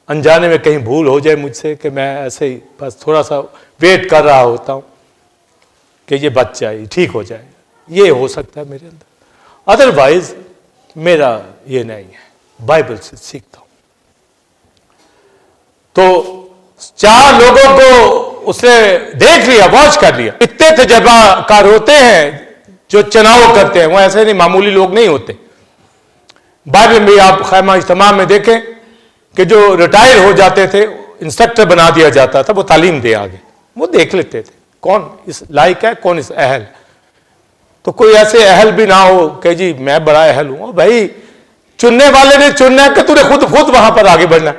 अनजाने में कहीं भूल हो जाए मुझसे कि मैं ऐसे ही बस थोड़ा सा वेट कर रहा होता हूँ कि ये बच जाए, ठीक हो जाए, ये हो सकता है मेरे अंदर। अदरवाइज मेरा ये नहीं है, बाइबल से सीखता हूँ। तो 4 लोगों को उसने देख लिया, वॉच कर लिया। इतने तजर्बाकार होते हैं जो चुनाव करते हैं, वो ऐसे नहीं मामूली लोग नहीं होते। बाइबल में भी आप खैमा इज्तिमा में देखें कि जो रिटायर हो जाते थे, इंस्ट्रक्टर बना दिया जाता था, वो तालीम दे आगे, वो देख लेते थे कौन इस लायक है, कौन इस अहल। तो कोई ऐसे अहल भी ना हो कि जी मैं बड़ा अहल हूं, भाई चुनने वाले ने चुनना है कि तूने खुद वहां पर आगे बढ़ना,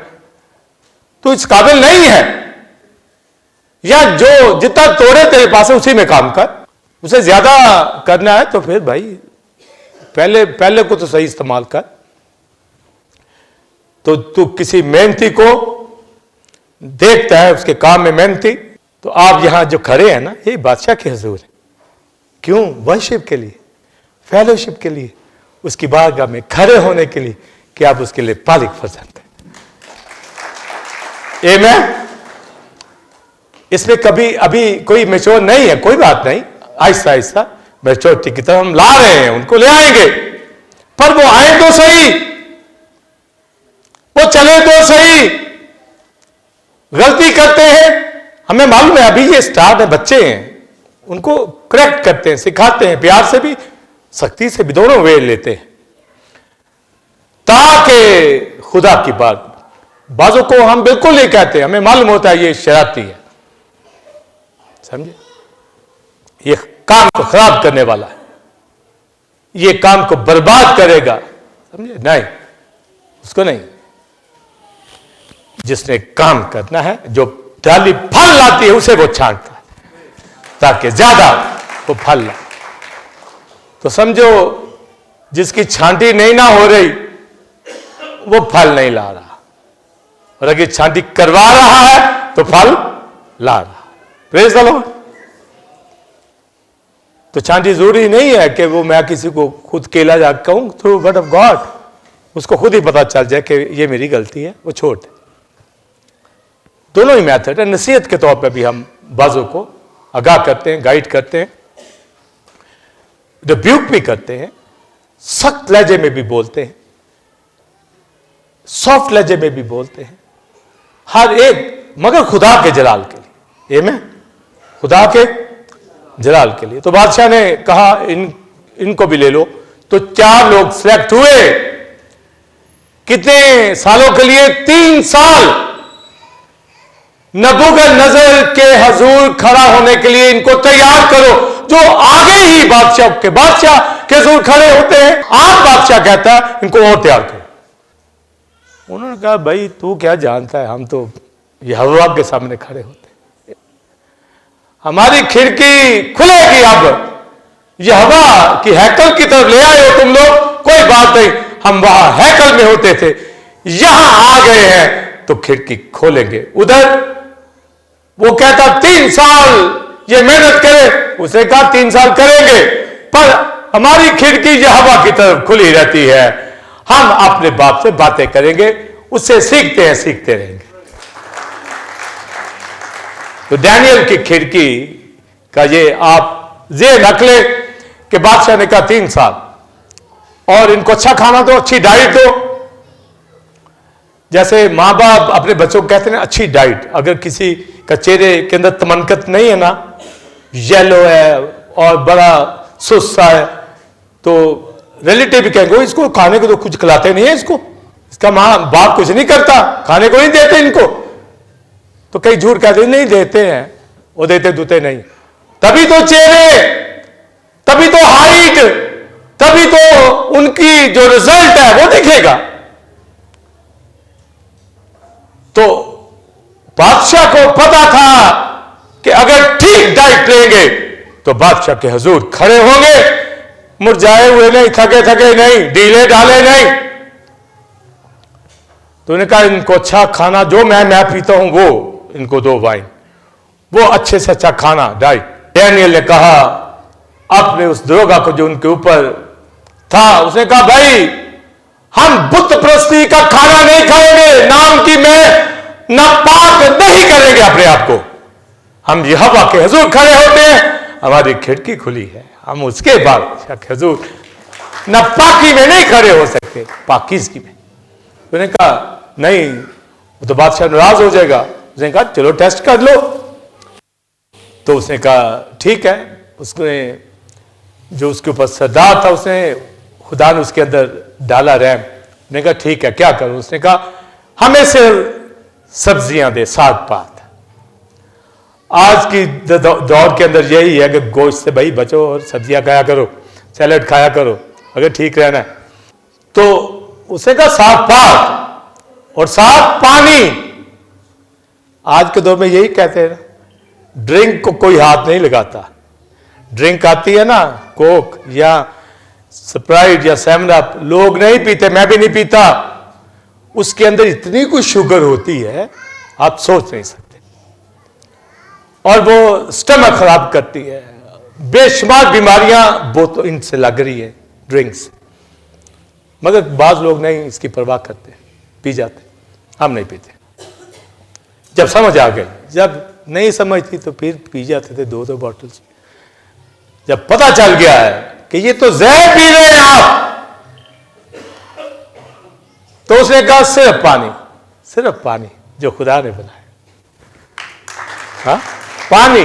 तो इस काबिल नहीं है, या जो जितना तोड़े तेरे पास है उसी में काम कर, उसे ज्यादा करना है तो फिर भाई पहले को तो सही इस्तेमाल कर। तो तू किसी मेहनती को देखता है, उसके काम में मेहनती, तो आप यहां जो खड़े हैं ना, ये बादशाह के हुजूर है। क्यों? वर्शिप के लिए, फेलोशिप के लिए, उसकी बारगाह में खड़े होने के लिए कि आप उसके लिए पालिक फर्जंद हैं। आमीन। इसमें कभी अभी कोई मैच्योर नहीं है, कोई बात नहीं, आहिस्ता आहिस्ता मैच्योरिटी की तरफ हम ला रहे हैं, उनको ले आएंगे, पर वो आए तो सही, वो चले तो सही। गलती करते हैं, हमें मालूम है, अभी ये स्टार्ट है, बच्चे हैं, उनको करेक्ट करते हैं, सिखाते हैं, प्यार से भी सख्ती से भी, दोनों वे लेते हैं, ताकि खुदा की बात। बाजों को हम बिल्कुल नहीं कहते, हमें मालूम होता है ये शरारती है, समझे, ये काम को खराब करने वाला है, ये काम को बर्बाद करेगा, समझे, नहीं, उसको नहीं। जिसने काम करना है, जो डाली फल लाती है, उसे वो छांटता है ताकि ज्यादा वो फल ला। तो समझो जिसकी छांटी नहीं ना हो रही, वो फल नहीं ला रहा, और अगर छांटी करवा रहा है तो फल ला रहा। Praise the Lord. तो चांदी जरूरी नहीं है कि वो मैं किसी को खुद केला जा कहूँ, थ्रू वर्ड ऑफ गॉड उसको खुद ही पता चल जाए कि ये मेरी गलती है, वो छोड़ दे। दोनों ही मेथड है। नसीहत के तौर पे भी हम बाजों को आगाह करते हैं, गाइड करते हैं, रिब्यूक भी करते हैं, सख्त लहजे में भी बोलते हैं, सॉफ्ट लहजे में भी बोलते हैं, हर एक, मगर खुदा के जलाल के लिए। आमीन, खुदा के जलाल के लिए। तो बादशाह ने कहा इनको भी ले लो। तो 4 लोग सिलेक्ट हुए। कितने सालों के लिए? 3 साल नबूकदनेस्सर के हजूर खड़ा होने के लिए इनको तैयार करो। जो आगे ही बादशाह के हजूर खड़े होते हैं, आज बादशाह कहता है इनको और तैयार करो। उन्होंने कहा भाई तू क्या जानता है, हम तो यहोवा के सामने खड़े होते हैं, हमारी खिड़की खुलेगी। अब यहोवा की हैकल की तरफ ले आए हो तुम लोग, कोई बात नहीं, हम वहां हैकल में होते थे, यहां आ गए हैं तो खिड़की खोलेंगे। उधर वो कहता 3 साल ये मेहनत करे, उसे कहा 3 साल करेंगे, पर हमारी खिड़की यहोवा की तरफ खुली रहती है, हम अपने बाप से बातें करेंगे, उससे सीखते हैं, सीखते रहेंगे। तो डैनियल की खिड़की का ये आप जेर रख ले कि बादशाह ने कहा 3 साल, और इनको अच्छा खाना दो, अच्छी डाइट दो। जैसे मां बाप अपने बच्चों को कहते हैं अच्छी डाइट, अगर किसी का चेहरे के अंदर तमन्नत नहीं है ना, येलो है और बड़ा सुस्ता है, तो रिलेटिव भी कहेंगे इसको खाने को तो कुछ खिलाते नहीं है, इसका मां बाप कुछ नहीं करता, खाने को नहीं देते इनको। तो कई झूठ कहते नहीं देते हैं, वो देते दूते नहीं। तभी तो चेहरे, तभी तो हाइट, तभी तो उनकी जो रिजल्ट है वो दिखेगा। तो बादशाह को पता था कि अगर ठीक डाइट लेंगे तो बादशाह के हुजूर खड़े होंगे, मुरझाए हुए नहीं, थके थके नहीं, ढीले ढाले नहीं। तो उन्होंने कहा इनको अच्छा खाना जो मैं पीता हूं वो इनको दो, वाइन, वो अच्छे से अच्छा खाना, डाइट। डैनियल ने कहा अपने उस दरोगा को जो उनके ऊपर था, उसने कहा भाई हम बुत प्रस्ती का खाना नहीं खाएंगे, नाम की मैं नापाक नहीं करेंगे अपने आप को, हम यहोवा के हुजूर खड़े होते हैं, हमारी खिड़की खुली है, हम उसके बाद हुजूर नापाकी में नहीं खड़े हो सकते, पाकीज़गी में। उन्होंने कहा नहीं, वो तो बादशाह नाराज हो जाएगा। उसने कहा चलो टेस्ट कर लो। तो उसने कहा ठीक है। उसने जो उसके ऊपर सरदार था, उसने खुदा ने उसके अंदर डाला रहम। उसने कहा ठीक है क्या करूं? उसने कहा हमें से सब्जियां दे, साग पात। आज की दौर के अंदर यही है कि गोश्त से भाई बचो और सब्जियां खाया करो, सैलड खाया करो अगर ठीक रहना है। तो उसने कहा साग पात और साग पानी। आज के दौर में यही कहते हैं, ड्रिंक को कोई हाथ नहीं लगाता। ड्रिंक आती है ना, कोक या स्प्राइट या 7 अप, लोग नहीं पीते, मैं भी नहीं पीता। उसके अंदर इतनी कुछ शुगर होती है आप सोच नहीं सकते, और वो स्टमक खराब करती है, बेशुमार बीमारियां वो तो इनसे लग रही है ड्रिंक्स। मगर बाज लोग नहीं इसकी परवाह करते, पी जाते, हम नहीं पीते। जब समझ आ गई, जब नहीं समझती तो फिर पी जाते थे 2-2 बॉटल्स। जब पता चल गया है कि ये तो जहर पी रहे हैं आप, तो उसने कहा सिर्फ पानी जो खुदा ने बनाया, हाँ पानी।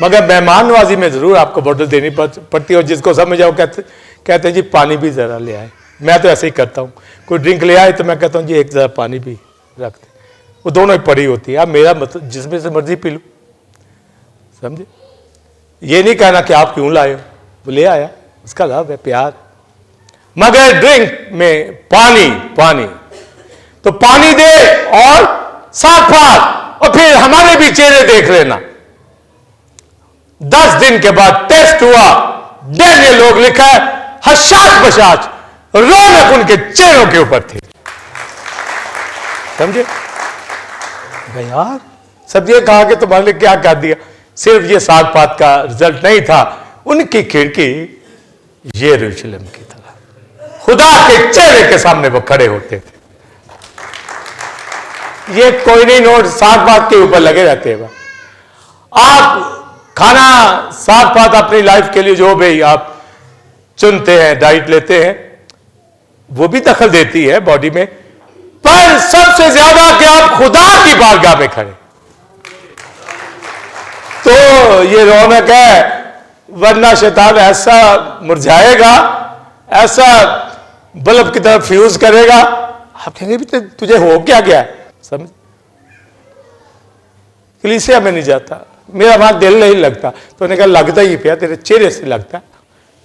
मगर मेहमान नवाजी में जरूर आपको बोतल देनी पड़ती है, और जिसको समझ आओ कहते हैं जी पानी भी जरा ले आए। मैं तो ऐसे ही करता हूँ, कोई ड्रिंक ले आए तो मैं कहता हूँ जी एक जरा पानी भी रख दे, वो दोनों ही पड़ी होती है। अब मेरा मतलब जिसमें से मर्जी पी लूँ, समझे? ये नहीं कहना कि आप क्यों लाए हो, वो ले आया, उसका लव है, प्यार। मगर ड्रिंक में पानी तो पानी दे और साग पात, और फिर हमारे भी चेहरे देख लेना। 10 दिन के बाद टेस्ट हुआ, डैनियल लोग लिखा है हशाश बशाश रौनक उनके चेहरों के ऊपर थी। समझे यार? सब ये कहा कि तुम्हारे लिए क्या कर दिया। सिर्फ ये साग पात का रिजल्ट नहीं था, उनकी खिड़की यरूशलेम की तरह, खुदा के चेहरे के सामने वो खड़े होते थे। ये कोई नहीं नोट साग पात के ऊपर लगे रहते हैं। आप खाना साग पात अपनी लाइफ के लिए जो भी आप चुनते हैं, डाइट लेते हैं, वो भी दखल देती है बॉडी में, पर सबसे ज्यादा कि आप खुदा की बारगाह में खड़े, तो ये रौनक है। वरना शैतान ऐसा मुरझाएगा, ऐसा बल्ब की तरफ फ्यूज करेगा, आप कहेंगे भी तुझे हो क्या गया है? समझ, कलीसिया में नहीं जाता, मेरा वहां दिल नहीं लगता, तो उन्होंने कहा लगता ही पिया, तेरे चेहरे से लगता,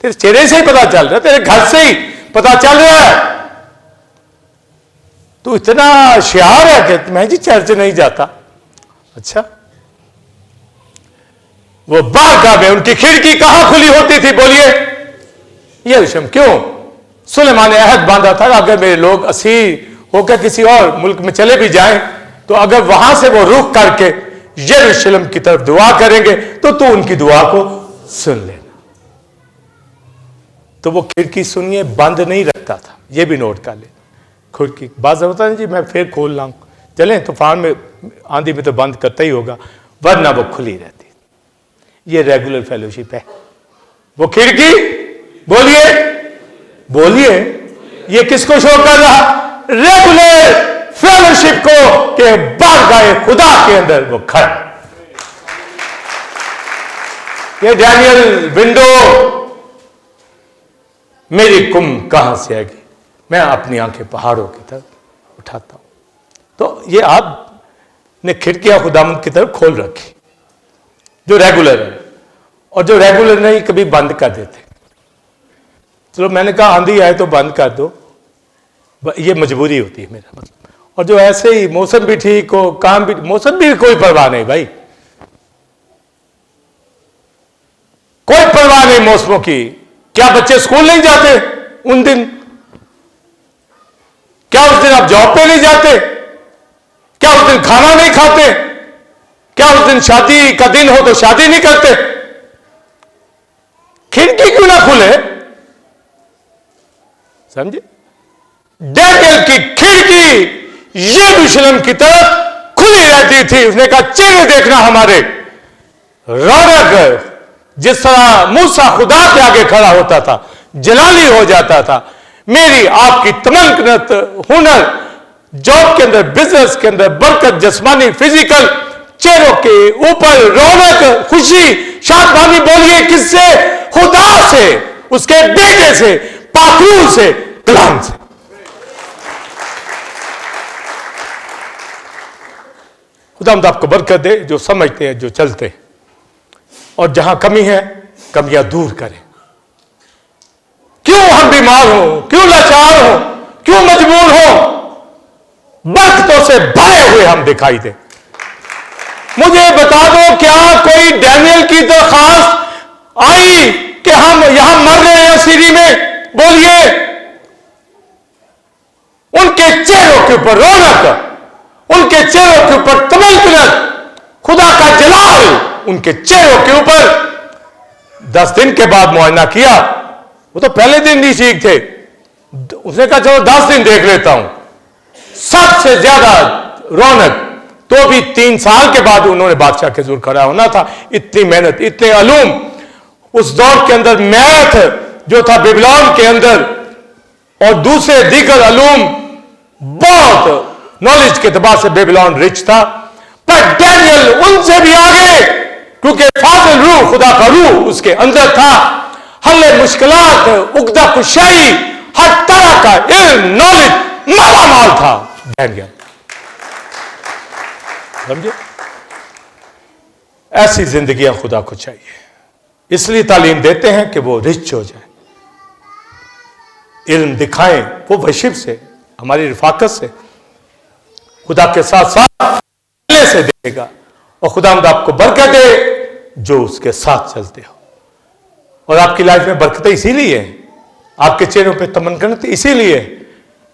तेरे चेहरे से ही पता चल रहा है, तेरे घर से ही पता चल रहा है, तू इतना होशियार है कि मैं जी चर्च नहीं जाता। अच्छा, वो बारगाह में उनकी खिड़की कहां खुली होती थी? बोलिए, यरूशलेम। क्यों? सुलेमान ने अहद बांधा था, अगर मेरे लोग असीर होकर किसी और मुल्क में चले भी जाएं, तो अगर वहां से वो रुख करके यरूशलेम की तरफ दुआ करेंगे, तो तू उनकी दुआ को सुन लेना। तो वो खिड़की सुनिए बंद नहीं रखता था, ये भी नोट कर ले। खिड़की बात होता है जी मैं फिर खोल लाऊं, चले तूफान में आंधी में तो बंद करता ही होगा, वरना वो खुली रहती। ये रेगुलर फेलोशिप है। वो खिड़की, बोलिए बोलिए, ये किसको शो कर रहा? रेगुलर फेलोशिप को, के बारगाह खुदा के अंदर वो खड़ा। ये डैनियल विंडो, मेरी कुम कहां से आएगी? मैं अपनी आंखें पहाड़ों की तरफ उठाता हूं। तो ये आपने खिड़कियां खुदावंद की तरफ खोल रखी, जो रेगुलर है, और जो रेगुलर नहीं कभी बंद कर देते। चलो मैंने कहा आंधी आए तो बंद कर दो, ये मजबूरी होती है मेरा मतलब। और जो ऐसे ही मौसम भी ठीक हो, काम भी, मौसम भी कोई परवाह नहीं भाई, कोई परवाह नहीं मौसमों की। क्या बच्चे स्कूल नहीं जाते उन दिन? क्या उस दिन आप जॉब पे नहीं जाते? क्या उस दिन खाना नहीं खाते? क्या उस दिन शादी का दिन हो तो शादी नहीं करते? खिड़की क्यों ना खुले? समझे? डैनियल की खिड़की यरूशलेम की तरफ खुली रहती थी। उसने कहा चेहरे देखना हमारे, रौनक, जिस तरह मूसा खुदा के आगे खड़ा होता था, जलाली हो जाता था। मेरी आपकी तमन्नत, हुनर, जॉब के अंदर, बिजनेस के अंदर बरकत, जिस्मानी फिजिकल, चेहरों के ऊपर रौनक, खुशी, शादमानी। बोलिए किससे? खुदा से, उसके बेटे से, पाखरू से, कलाम से। खुदा आपको बरकत दे, जो समझते हैं, जो चलते हैं, और जहां कमी है कमियां दूर करें। क्यों हम बीमार हो, क्यों लाचार हो, क्यों मजबूर हो, बरकतों से भरे हुए हम दिखाई दे। मुझे बता दो, क्या कोई डैनियल की दरखास्त आई कि हम यहां मर रहे हैं सीरी में? बोलिए, उनके चेहरों के ऊपर रौनक, उनके चेहरों के ऊपर तमन्नत, खुदा का जलाल उनके चेहरों के ऊपर। 10 दिन के बाद मुआयना किया, वो तो पहले दिन नहीं ठीक थे, उसने कहा चलो 10 दिन देख लेता हूं। सबसे ज्यादा रौनक तो भी 3 साल के बाद उन्होंने बादशाह के जुर खड़ा होना था। इतनी मेहनत, इतने अलूम, उस दौर के अंदर मैथ जो था बेबीलोन के अंदर, और दूसरे दीगर अलूम, बहुत नॉलेज के एतबार से बेबीलोन रिच था। पर डैनियल उनसे भी आगे, क्योंकि फाजिल रूह, खुदा का रूह उसके अंदर था। हल्ले मुश्किलात, उगदा कुशाई, हर तरह का इल्म, नॉलेज मालामाल था डैनियल। समझे? ऐसी जिंदगियां खुदा को चाहिए, इसलिए तालीम देते हैं कि वो रिच हो जाए, इल्म दिखाएं। वो वशिप से, हमारी रिफाकत से, खुदा के साथ साथ से देगा, और खुदा आपको बरकत दे जो उसके साथ चलते हो। और आपकी लाइफ में बरकत इसीलिए है, आपके चेहरों पे तमन्नत इसीलिए,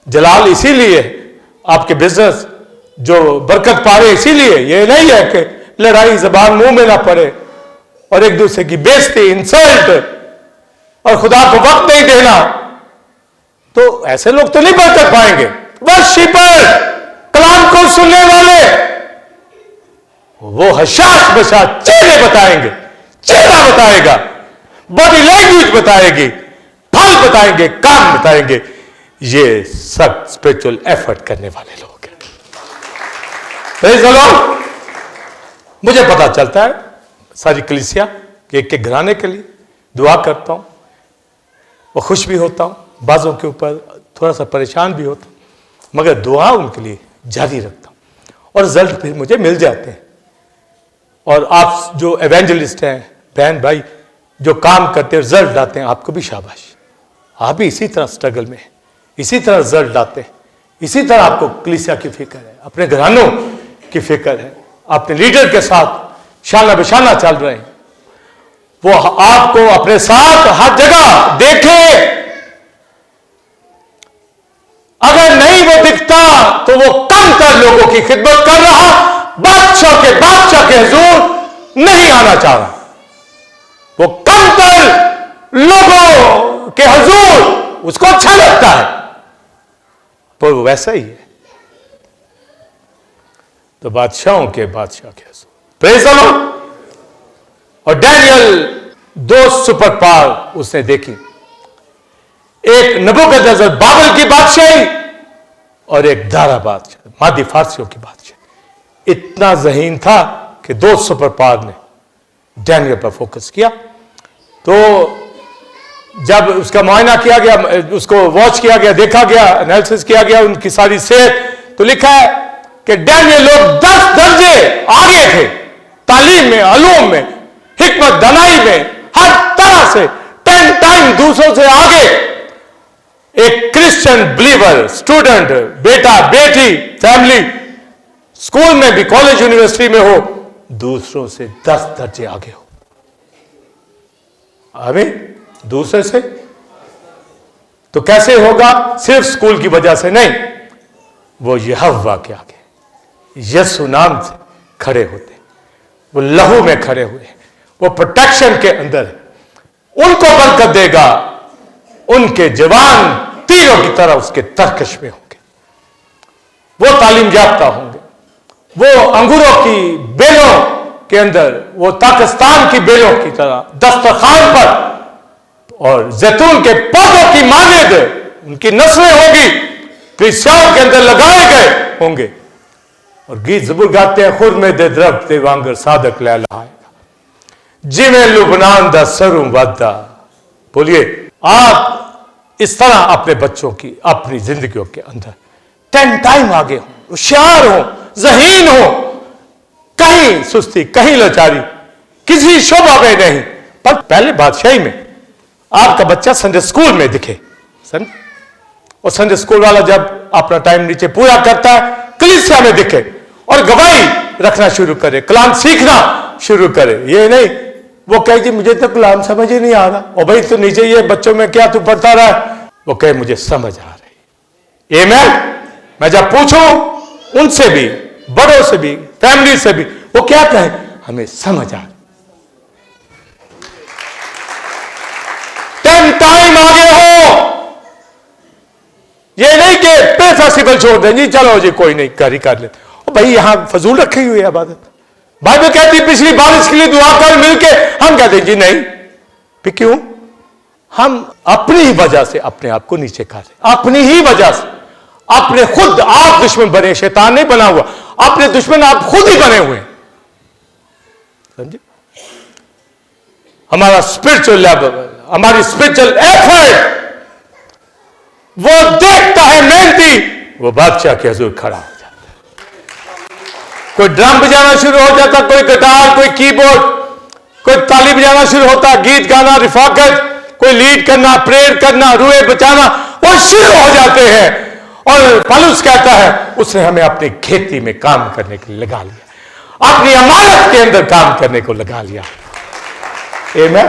जलाल इसीलिए, आपके बिजनेस जो बरकत पा रहे इसीलिए। ये नहीं है कि लड़ाई जबान मुंह में ना पड़े, और एक दूसरे की बेइज्जती, इंसल्ट, और खुदा को वक्त नहीं देना, तो ऐसे लोग तो नहीं बरकत पाएंगे। वर्शिपर, कलाम को सुनने वाले, वो हशाश बशाश चेहरे बताएंगे, चेहरा बताएगा, बॉडी लैंग्वेज बताएगी, फल बताएंगे, काम बताएंगे। ये सब स्पिरिचुअल एफर्ट करने वाले लोग हैं। Praise the Lord. मुझे पता चलता है सारी कलीसिया के एक घराने के लिए दुआ करता हूं, वो खुश भी होता हूं, बाजों के ऊपर थोड़ा सा परेशान भी होता हूं, मगर दुआ उनके लिए जारी रखता हूं और रिजल्ट फिर मुझे मिल जाते हैं। और आप जो एवेंजलिस्ट हैं, बहन भाई जो काम करते हैं, रिजल्ट लाते हैं, आपको भी शाबाश। आप भी इसी तरह स्ट्रगल में हैं, इसी तरह रिजल्ट लाते हैं, इसी तरह आपको कलीसिया की फिक्र है, अपने घरानों की फिक्र है, अपने लीडर के साथ शाना बिशाना चल रहे हैं, वो आपको अपने साथ हर जगह देखे। अगर नहीं वो दिखता तो वो कम तर लोगों की खिदमत कर रहा, बादशाह के हुजूर नहीं आना चाह रहा। वो कम तर लोगों के हुजूर उसको अच्छा लगता है, पर वो वैसा ही है। तो बादशाहों के बादशाह के हुजूर, प्रेज़ द लॉर्ड। और डैनियल 2 सुपर पावर उसने देखी, एक नबूकदनेस्सर बाबल की बादशाही और एक दारा बादशाह, मादी फारसियों की बादशाही। इतना ज़हीन था कि 2 सुपर पावर ने डैनियल पर फोकस किया। तो जब उसका मुआयना किया गया, उसको वॉच किया गया, देखा गया, एनालिसिस किया गया उनकी सारी सेहत, तो लिखा है कि डैनियल लोग 10 दर्जे आगे थे, तालीम में, अलूम में, हिकमत दनाई में, हर तरह से 10 टाइम दूसरों से आगे। एक क्रिश्चियन बिलीवर, स्टूडेंट, बेटा बेटी, फैमिली, स्कूल में भी, कॉलेज यूनिवर्सिटी में हो, दूसरों से 10 दर्जे आगे हो। आमीन। दूसरे से तो कैसे होगा? सिर्फ स्कूल की वजह से नहीं, वो यहोवा के आगे यीशु नाम से खड़े होते, वो लहू में खड़े हुए, वो प्रोटेक्शन के अंदर है। उनको बरकत देगा, उनके जवान तीरों की तरह उसके तरकश में होंगे, वो तालीम याफ्ता होंगे, वो अंगूरों की बेलों के अंदर, वो पाकिस्तान की बेलों की तरह दस्तरखान पर और जैतून के पौधों की मानद उनकी नस्लें होगी, कलीसियाओं के अंदर लगाए गए होंगे। और गीत ज़बूर गाते हैं, खुद में दे दरख्त दे वांगर सादक लै लहाएगा, जिमें लुबनान दा सरू वादा। बोलिए, आप इस तरह अपने बच्चों की अपनी जिंदगियों के अंदर 10 टाइम आगे हो, होशियार हो, ज़हीन हो, कहीं सुस्ती, कहीं लाचारी, किसी शोभा में नहीं। पर पहले बादशाही में आपका बच्चा संडे स्कूल में दिखे, और संडे स्कूल वाला जब अपना टाइम नीचे पूरा करता है, कलीसिया में दिखे और गवाही रखना शुरू करे, कलाम सीखना शुरू करे। ये नहीं वो कहे जी मुझे तो कलाम समझ ही नहीं आ रहा, और भाई तो नीचे ये बच्चों में क्या तू पढ़ता रहा है, वो कहे मुझे समझ आ रही। मैं जब पूछूं उनसे भी, बड़ों से भी, फैमिली से भी, वो क्या कहे, हमें समझ आ रही। 10 टाइम आगे हो। ये नहीं कि पे फेस्टिवल छोड़ दें जी, चलो जी कोई नहीं, कर ही कर ले, भाई यहां फजूल रखी हुई है इबादत। बाइबल कहती पिछली बारिश के लिए दुआ कर मिलके, हम कहते हैं जी नहीं। फिर क्यों? हम अपनी ही वजह से अपने आप को नीचे कर रहे, अपनी ही वजह से। अपने खुद आप दुश्मन बने, शैतान नहीं बना हुआ, अपने दुश्मन आप खुद ही बने हुए। समझे? हमारा स्पिरिचुअल लेवल, हमारी स्पिरिचुअल एफर्ट, वो देखता है मेहनती, वो बादशाह के हुजूर खड़ा हो जाता है। कोई ड्रम बजाना शुरू हो जाता, कोई गिटार, कोई कीबोर्ड, कोई ताली बजाना शुरू होता, गीत गाना, रिफाकत, कोई लीड करना, प्रेयर करना, रूए बचाना, वो शुरू हो जाते हैं। और पौलुस कहता है उसने हमें अपनी खेती में काम करने के लिए लगा लिया, अपनी अमानत के अंदर काम करने को लगा लिया। आमीन।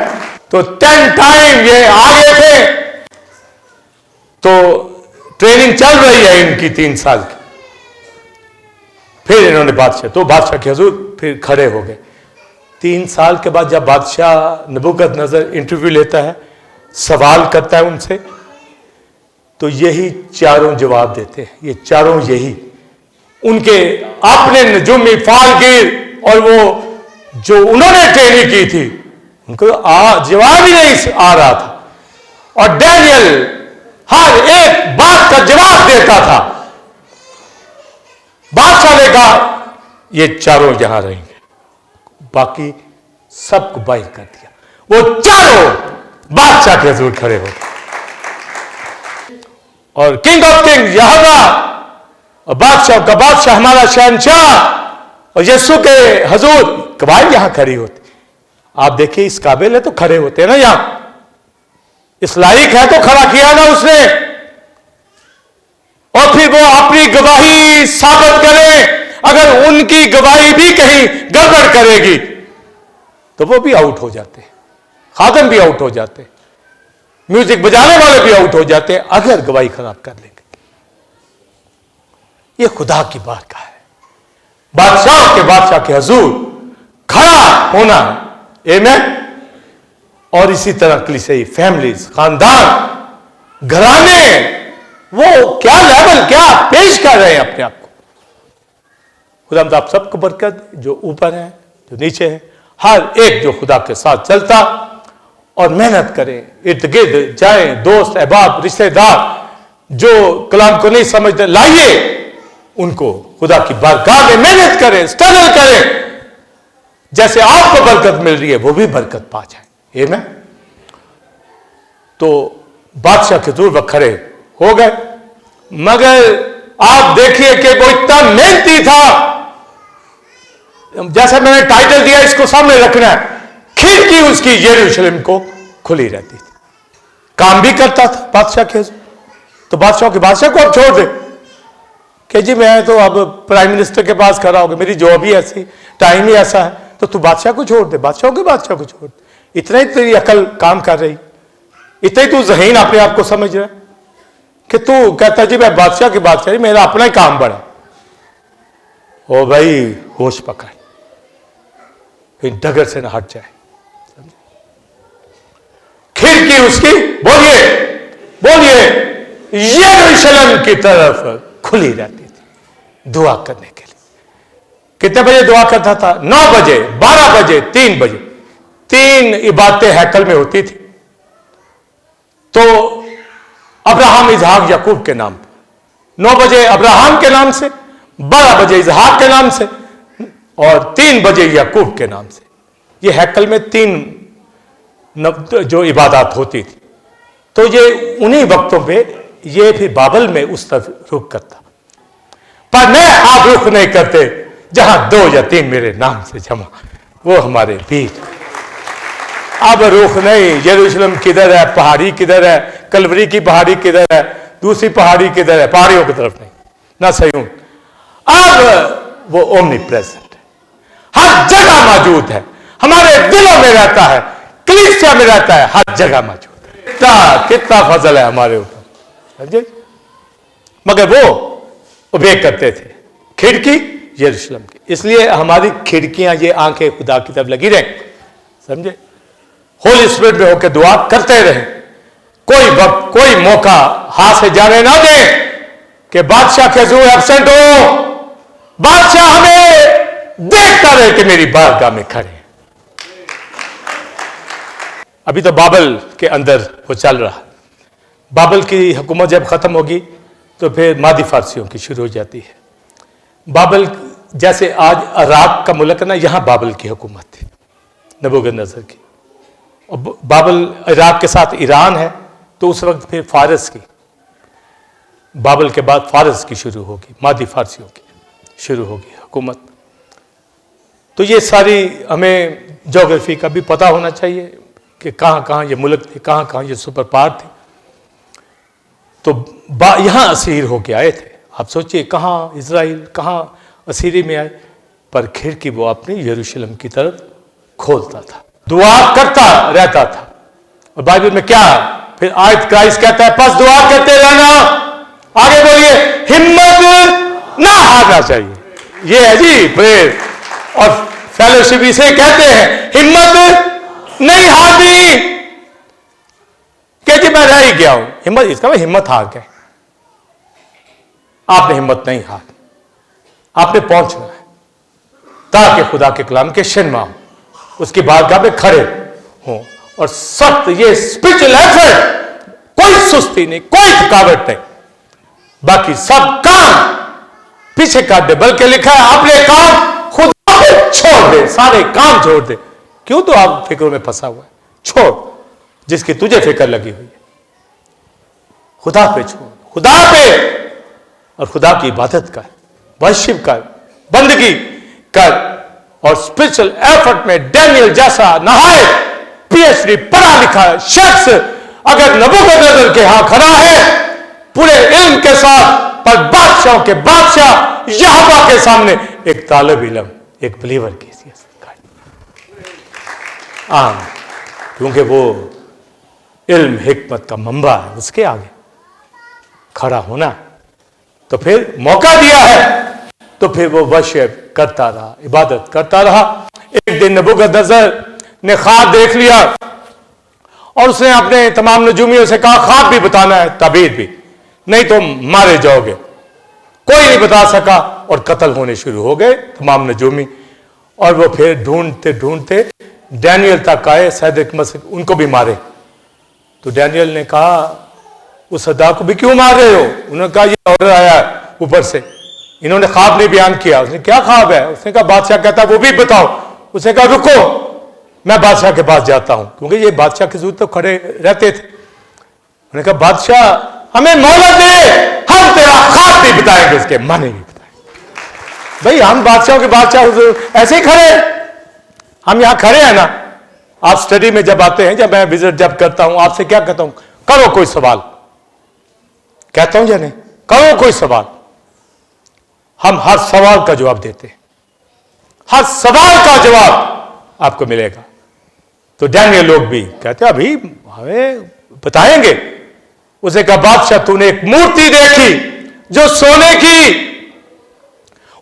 तो 10 टाइम ये आगे थे, तो ट्रेनिंग चल रही है इनकी 3 साल की। फिर इन्होंने बादशाह के हुजूर फिर खड़े हो गए, 3 साल के बाद जब बादशाह नबूकदनेस्सर इंटरव्यू लेता है, सवाल करता है उनसे, तो यही चारों जवाब देते हैं। ये चारों यही उनके अपने नजूमी फालगीर और वो जो उन्होंने ट्रेनिंग की थी, उनको जवाब ही नहीं आ रहा था। और डैनियल हर एक बात का जवाब देता था। बादशाह ने कहा ये चारों यहां रहेंगे, बाकी सबको बाहर कर दिया। वो चारों बादशाह के हजूर खड़े हो गए और किंग ऑफ किंग यहोवा और बादशाह का बादशाह हमारा शहंशाह और यीशु के हजूर कबाइल यहां खड़ी होती। आप देखिए इस काबिल है तो खड़े होते हैं ना, यहां इस लायक है तो खड़ा किया ना उसने। और फिर वो अपनी गवाही साबित करें। अगर उनकी गवाही भी कहीं गड़बड़ करेगी तो वो भी आउट हो जाते हैं, खादम भी आउट हो जाते हैं, म्यूजिक बजाने वाले भी आउट हो जाते हैं अगर गवाही खराब कर लेंगे। ये खुदा की बारगाह है, बादशाह के बादशाह के हजूर खड़ा होना है। आमीन। और इसी तरह कलीसियाई फैमिलीज, खानदान, घराने, वो क्या लेवल क्या पेश कर रहे हैं अपने आप को। खुदा आप सबको बरकत दे, जो ऊपर है जो नीचे है, हर एक जो खुदा के साथ चलता और मेहनत करें, इर्द गिर्द जाए, दोस्त अहबाब रिश्तेदार जो कलाम को नहीं समझते, लाइए उनको खुदा की बारगाह में मेहनत करें, स्ट्रगल करें। जैसे आपको बरकत मिल रही है वो भी बरकत पा जाए। आमीन। तो बादशाह के दूर वह खड़े हो गए, मगर आप देखिए कि वो इतना मेहनती था। जैसा मैंने टाइटल दिया इसको सामने रखना है, खिड़की उसकी यरूशलेम को खुली रहती थी। काम भी करता था बादशाह के। तो बादशाह के बादशाह को अब छोड़ दे कि जी मैं तो अब प्राइम मिनिस्टर के पास खड़ा हो गया, मेरी जॉब ही ऐसी, टाइम ही ऐसा है, तो तू बादशाह को छोड़ दे, बादशाह को छोड़ दे। इतना ही तेरी अकल काम कर रही, इतना ही तू ज़हीन अपने आप को समझ रहा है कि तू कहता जी मैं बादशाह की बात करी, मेरा अपना ही काम बड़ा। ओ भाई होश पकड़, इन डगर से ना हट जाए। खिड़की उसकी बोलिए यरूशलेम की तरफ खुली रहती थी दुआ करने के लिए। कितने बजे दुआ करता था? 9 बजे, 12 बजे, 3 बजे। 3 इबादतें हैकल में होती थी। तो अब्राहम, इसहाक, याकूब के नाम पर 9 बजे अब्राहम के नाम से, 12 बजे इसहाक के नाम से और 3 बजे याकूब के नाम से। ये हैकल में 3 जो इबादत होती थी। तो ये उन्हीं वक्तों पे ये फिर बाबल में उस तरफ रुख करता। पर मैं आप रुख नहीं करते जहां 2 या 3 मेरे नाम से जमा, वो हमारे बीच। अब रुख नहीं, यरूशलेम किधर है, पहाड़ी किधर है, कलवरी की पहाड़ी किधर है, दूसरी पहाड़ी किधर है, पहाड़ियों की तरफ नहीं, ना सयूं। अब वो ओमनी प्रेजेंट है, हर जगह मौजूद है, हमारे दिलों में रहता है, कलीसिया में रहता है, हर जगह मौजूद है। कितना फजल है हमारे ऊपर, समझे। मगर वो उबे करते थे खिड़की यरूशलेम की। इसलिए हमारी खिड़कियां, ये आंखें खुदा की तरफ लगी रहें, समझे। होली स्पिरिट में होकर दुआ करते रहे। कोई वक्त, कोई मौका हाथ से जाने ना दें कि बादशाह के हजूर एब्सेंट हो। बादशाह हमें देखता रहे कि मेरी बारगाह में खड़े हैं। अभी तो बाबल के अंदर वो चल रहा। बाबल की हुकूमत जब खत्म होगी तो फिर मादी फारसियों की शुरू हो जाती है। बाबल जैसे आज इराक का मुल्क है ना, यहां बाबल की हुकूमत थी नबूकदनेस्सर की। और बाबल इराक के साथ ईरान है, तो उस वक्त फिर फारस की, बाबल के बाद फारस की शुरू होगी, मादी फारसियों की शुरू होगी हुकूमत। तो ये सारी हमें ज्योग्राफी का भी पता होना चाहिए कि कहाँ कहाँ ये मुल्क थे, कहाँ कहाँ ये सुपर पावर थे। तो यहाँ असीर होके आए थे। आप सोचिए कहाँ इजराइल, कहाँ असीरी में आए, पर खिड़की वो अपनी यरूशलेम की तरफ खोलता था, दुआ करता रहता था। और बाइबल में क्या फिर आयत क्राइस्ट कहता है, बस दुआ करते रहना। आगे बोलिए, हिम्मत ना हारना चाहिए। ये है जी प्रेयर। और फेलोशिप इसे कहते हैं। हिम्मत नहीं हारनी कि जी मैं रह ही गया हूं, हिम्मत इसका हिम्मत हार गए। आपने हिम्मत नहीं हार, आपने पहुंचना है ताकि खुदा के कलाम के शिनमा हो, उसकी बारगाह में खड़े हो और सख्त ये स्पिरिचुअल एफर्ट, कोई सुस्ती नहीं, कोई थकावट नहीं, बाकी सब काम पीछे काट दे। बल्कि लिखा है अपने काम खुदा पे छोड़ दे, सारे काम छोड़ दे। क्यों? तो आप फिक्रों में फंसा हुआ है, छोड़ जिसकी तुझे फिक्र लगी हुई है, खुदा पे छोड़, खुदा पे, और खुदा की इबादत कर, वर्शिप कर, बंदगी कर। और स्पिरिचुअल एफर्ट में डैनियल जैसा नहाए पीएचडी पढ़ा लिखा शख्स अगर नबूकदनेस्सर के यहां खड़ा है पूरे इल्म के साथ, पर बादशाहों के बादशाह यहोवा के सामने एक तालिब इल्म, एक बिलीवर की हैसियत, क्योंकि वो इल्म हिकमत का मंबा है, उसके आगे खड़ा होना। तो फिर मौका दिया है तो फिर वो वर्शिप करता रहा, इबादत करता रहा। एक दिन नबूकदनेस्सर ने ख्वाब देख लिया और उसने अपने तमाम नजूमियों से कहा ख्वाब भी बताना है, ताबीर भी, नहीं तो मारे जाओगे। कोई नहीं बता सका और कत्ल होने शुरू हो गए तमाम नजूमी। और वो फिर ढूंढते ढूंढते डैनियल तक आए, सैदक मसीह, उनको भी मारे। तो डैनियल ने कहा उस अदा को भी क्यों मार रहे हो? उन्होंने कहा ये ऑर्डर आया ऊपर से। इन्होंने ख्वाब नहीं बयान किया। उसने क्या ख्वाब है? उसने कहा बादशाह कहता है वो भी बताओ। उसने कहा रुको मैं बादशाह के पास जाता हूं, क्योंकि ये बादशाह के जरूरत तो खड़े रहते थे। उन्होंने कहा बादशाह हमें मोहलत दे, हम तेरा ख्वाब भी बताएंगे, उसके माने भी बताएंगे। भाई हम बादशाहों के बादशाह ऐसे ही खड़े, हम यहां खड़े हैं ना। आप स्टडी में जब आते हैं, जब मैं विजिट जब करता हूं, आपसे क्या कहता हूं? करो कोई सवाल, कहता हूं या नहीं? करो कोई सवाल। हम हर सवाल का जवाब देते हैं, हर सवाल का जवाब आपको मिलेगा। तो डैनियल लोग भी कहते हैं अभी हमें बताएंगे। उसे कहा बादशाह तूने एक मूर्ति देखी जो सोने की,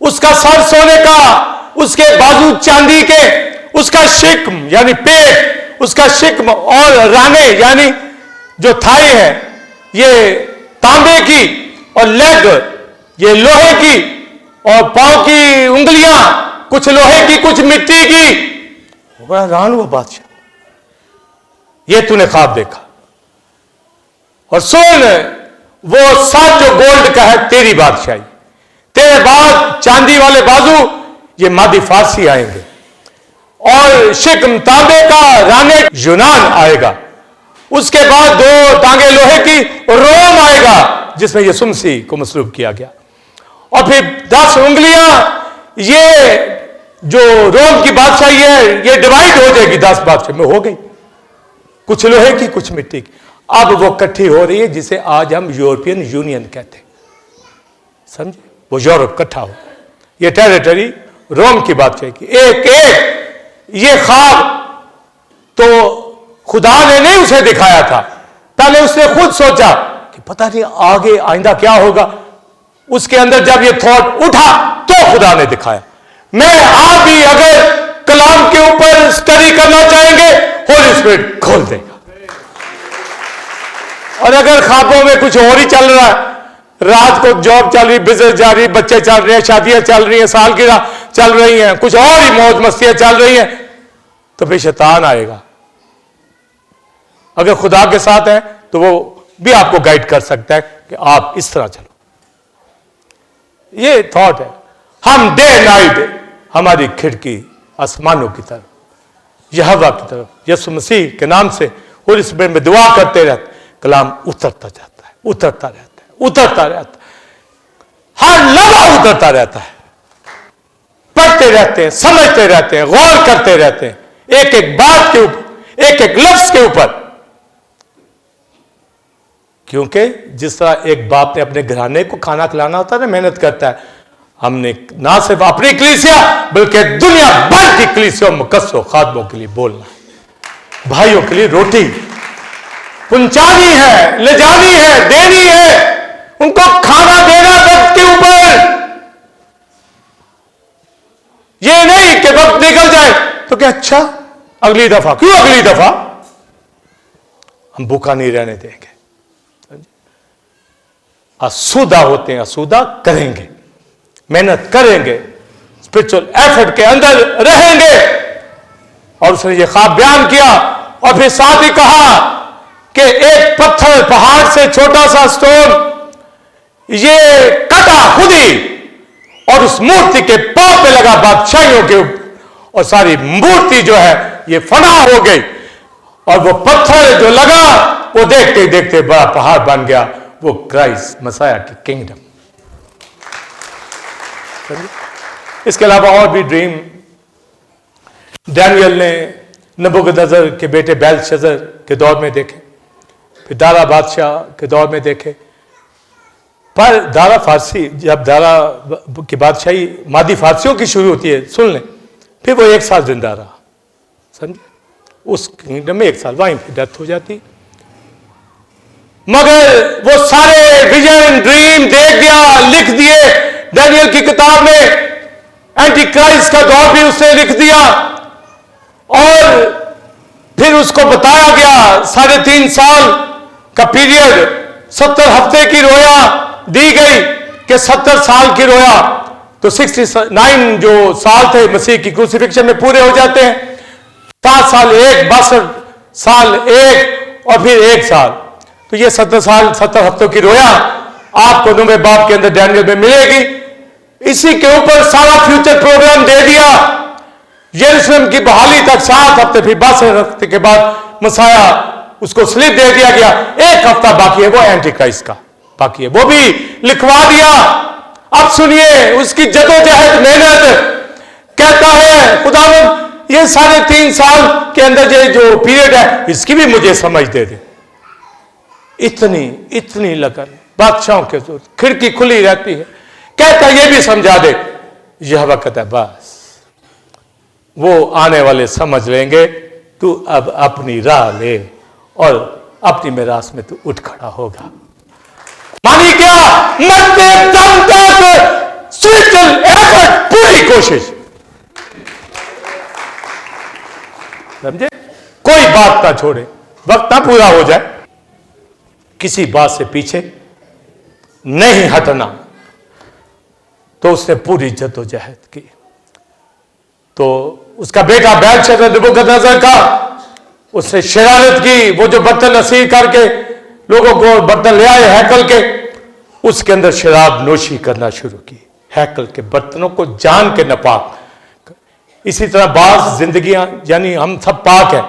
उसका सर सोने का, उसके बाजू चांदी के, उसका शिक्म यानी पेट, उसका शिक्म और राने यानी जो थाई है ये तांबे की, और लेग ये लोहे की, और पांव की उंगलियां कुछ लोहे की कुछ मिट्टी की। बड़ा हैरान हुआ बादशाह, ये तूने ख्वाब देखा। और सुन वो सर जो गोल्ड का है तेरी बादशाही, तेरे बाद चांदी वाले बाजू ये मादी फारसी आएंगे, और शिक्म तांबे का, राने यूनान आएगा, उसके बाद 2 टांगे लोहे की रोम आएगा जिसमें यीशु मसीह को मसलूब किया गया, और फिर 10 उंगलियां ये जो रोम की बादशाही है ये डिवाइड हो जाएगी 10 बादशाह में, हो गई, कुछ लोहे की कुछ मिट्टी की। अब वो इकट्ठी हो रही है जिसे आज हम यूरोपियन यूनियन कहते हैं, समझे? वो यूरोप इकट्ठा हो, ये टेरिटरी रोम की बादशाही की। एक एक ये ख्वाब तो खुदा ने नहीं उसे दिखाया था, पहले उसने खुद सोचा कि पता नहीं आगे आइंदा क्या होगा। उसके अंदर जब ये थॉट उठा तो खुदा ने दिखाया। मैं आप भी अगर कलाम के ऊपर स्टडी करना चाहेंगे, होली स्पिरिट खोल देगा। और अगर ख्वाबों में कुछ और ही चल रहा है, रात को जॉब चल रही, बिजनेस जा रही, बच्चे चल रहे हैं, शादियां चल रही हैं, सालगिरह चल रही हैं, कुछ और ही मौज मस्तियां चल रही हैं, तो फिर शैतान आएगा। अगर खुदा के साथ है तो वो भी आपको गाइड कर सकता है कि आप इस तरह चलो। ये थॉट है। हम डे नाइट हमारी खिड़की आसमानों की तरफ, यहोवा की तरफ, यीशु मसीह के नाम से होली स्पिरिट में दुआ करते रहते, कलाम उतरता जाता है, उतरता रहता है, उतरता रहता है, हर लम्हा उतरता रहता है। पढ़ते रहते हैं, समझते रहते हैं, गौर करते रहते हैं, एक एक बात के ऊपर, एक एक लफ्ज के ऊपर। क्योंकि जिस तरह एक बाप ने अपने घराने को खाना खिलाना होता है ना, मेहनत करता है, हमने ना सिर्फ अपनी कलीसिया बल्कि दुनिया भर की कलीसिया मुकस्सो खादमों के लिए बोलना है, भाइयों के लिए रोटी पहुंचानी है, ले जानी है, देनी है, उनको खाना देना वक्त के ऊपर। ये नहीं कि वक्त निकल तो क्या अच्छा अगली दफा, क्यों अगली दफा? हम भूखा नहीं रहने देंगे। आसूदा होते हैं, आसूदा करेंगे, मेहनत करेंगे, स्पिरिचुअल एफर्ट के अंदर रहेंगे। और उसने ये ख्वाब बयान किया और फिर साथ ही कहा कि एक पत्थर, पहाड़ से छोटा सा स्टोन, ये कटा खुद ही और उस मूर्ति के पांव पे लगा बादशाहियों के ऊपर, और सारी मूर्ति जो है ये फना हो गई। और वो पत्थर जो लगा वो देखते ही देखते बड़ा पहाड़ बन गया, वो क्राइस्ट मसाया की किंगडम। इसके अलावा और भी ड्रीम डैनियल ने नबूकदनेस्सर के बेटे बेलशस्सर के दौर में देखे, फिर दारा बादशाह के दौर में देखे। पर दारा फारसी, जब दारा की बादशाही मादी फारसियों की शुरू होती है, सुन लें, फिर वो 1 साल जिंदा रहा, समझे? उस किंगडम में 1 साल, वहीं फिर डेथ हो जाती। मगर वो सारे विजन ड्रीम देख गया, लिख दिए डैनियल की किताब में। एंटी क्राइस्ट का दौर भी उसने लिख दिया और फिर उसको बताया गया 3.5 साल का पीरियड, 70 हफ्ते की रोया दी गई कि 70 साल की रोया तो 69 जो साल थे मसीह की क्रूसिफिक्शन में पूरे हो जाते हैं। 7 साल 1, 62 साल 1 और फिर 1 साल, तो ये 70 साल 70 हफ्तों की रोया आपको नुमे बाप के अंदर डैनियल में मिलेगी। इसी के ऊपर सारा फ्यूचर प्रोग्राम दे दिया। यरूशलेम की बहाली तक 7 हफ्ते, फिर 62 हफ्ते के बाद मसाया उसको स्लिप दे दिया गया। 1 हफ्ता बाकी है, वो एंटी क्राइस्ट का बाकी है, वो भी लिखवा दिया। अब सुनिए उसकी जदोजहद, मेहनत। कहता है खुदावंद ये 3.5 साल के अंदर ये जो पीरियड है इसकी भी मुझे समझ दे दे। इतनी लगन बादशाहों के जोर, खिड़की खुली रहती है। कहता ये भी समझा दे। यह वक्त है, बस वो आने वाले समझ लेंगे। तू अब अपनी राह ले और अपनी मिरास में तू उठ खड़ा होगा। मानी क्या? मरते दम तक स्पिरिचुअल एफर्ट, पूरी कोशिश, समझे? कोई बात ना छोड़े, वक्त ना पूरा हो जाए, किसी बात से पीछे नहीं हटना। तो उसने पूरी जद्दोजहद की। तो उसका बेटा बेलशस्सर नबूकदनेस्सर का, उसने शरारत की। वो जो बर्तन असीर करके लोगों को बर्तन ले आए हैकल के, उसके अंदर शराब नोशी करना शुरू की। हैकल के बर्तनों को जान के नापाक। इसी तरह बाज जिंदगियां, यानी हम सब पाक हैं,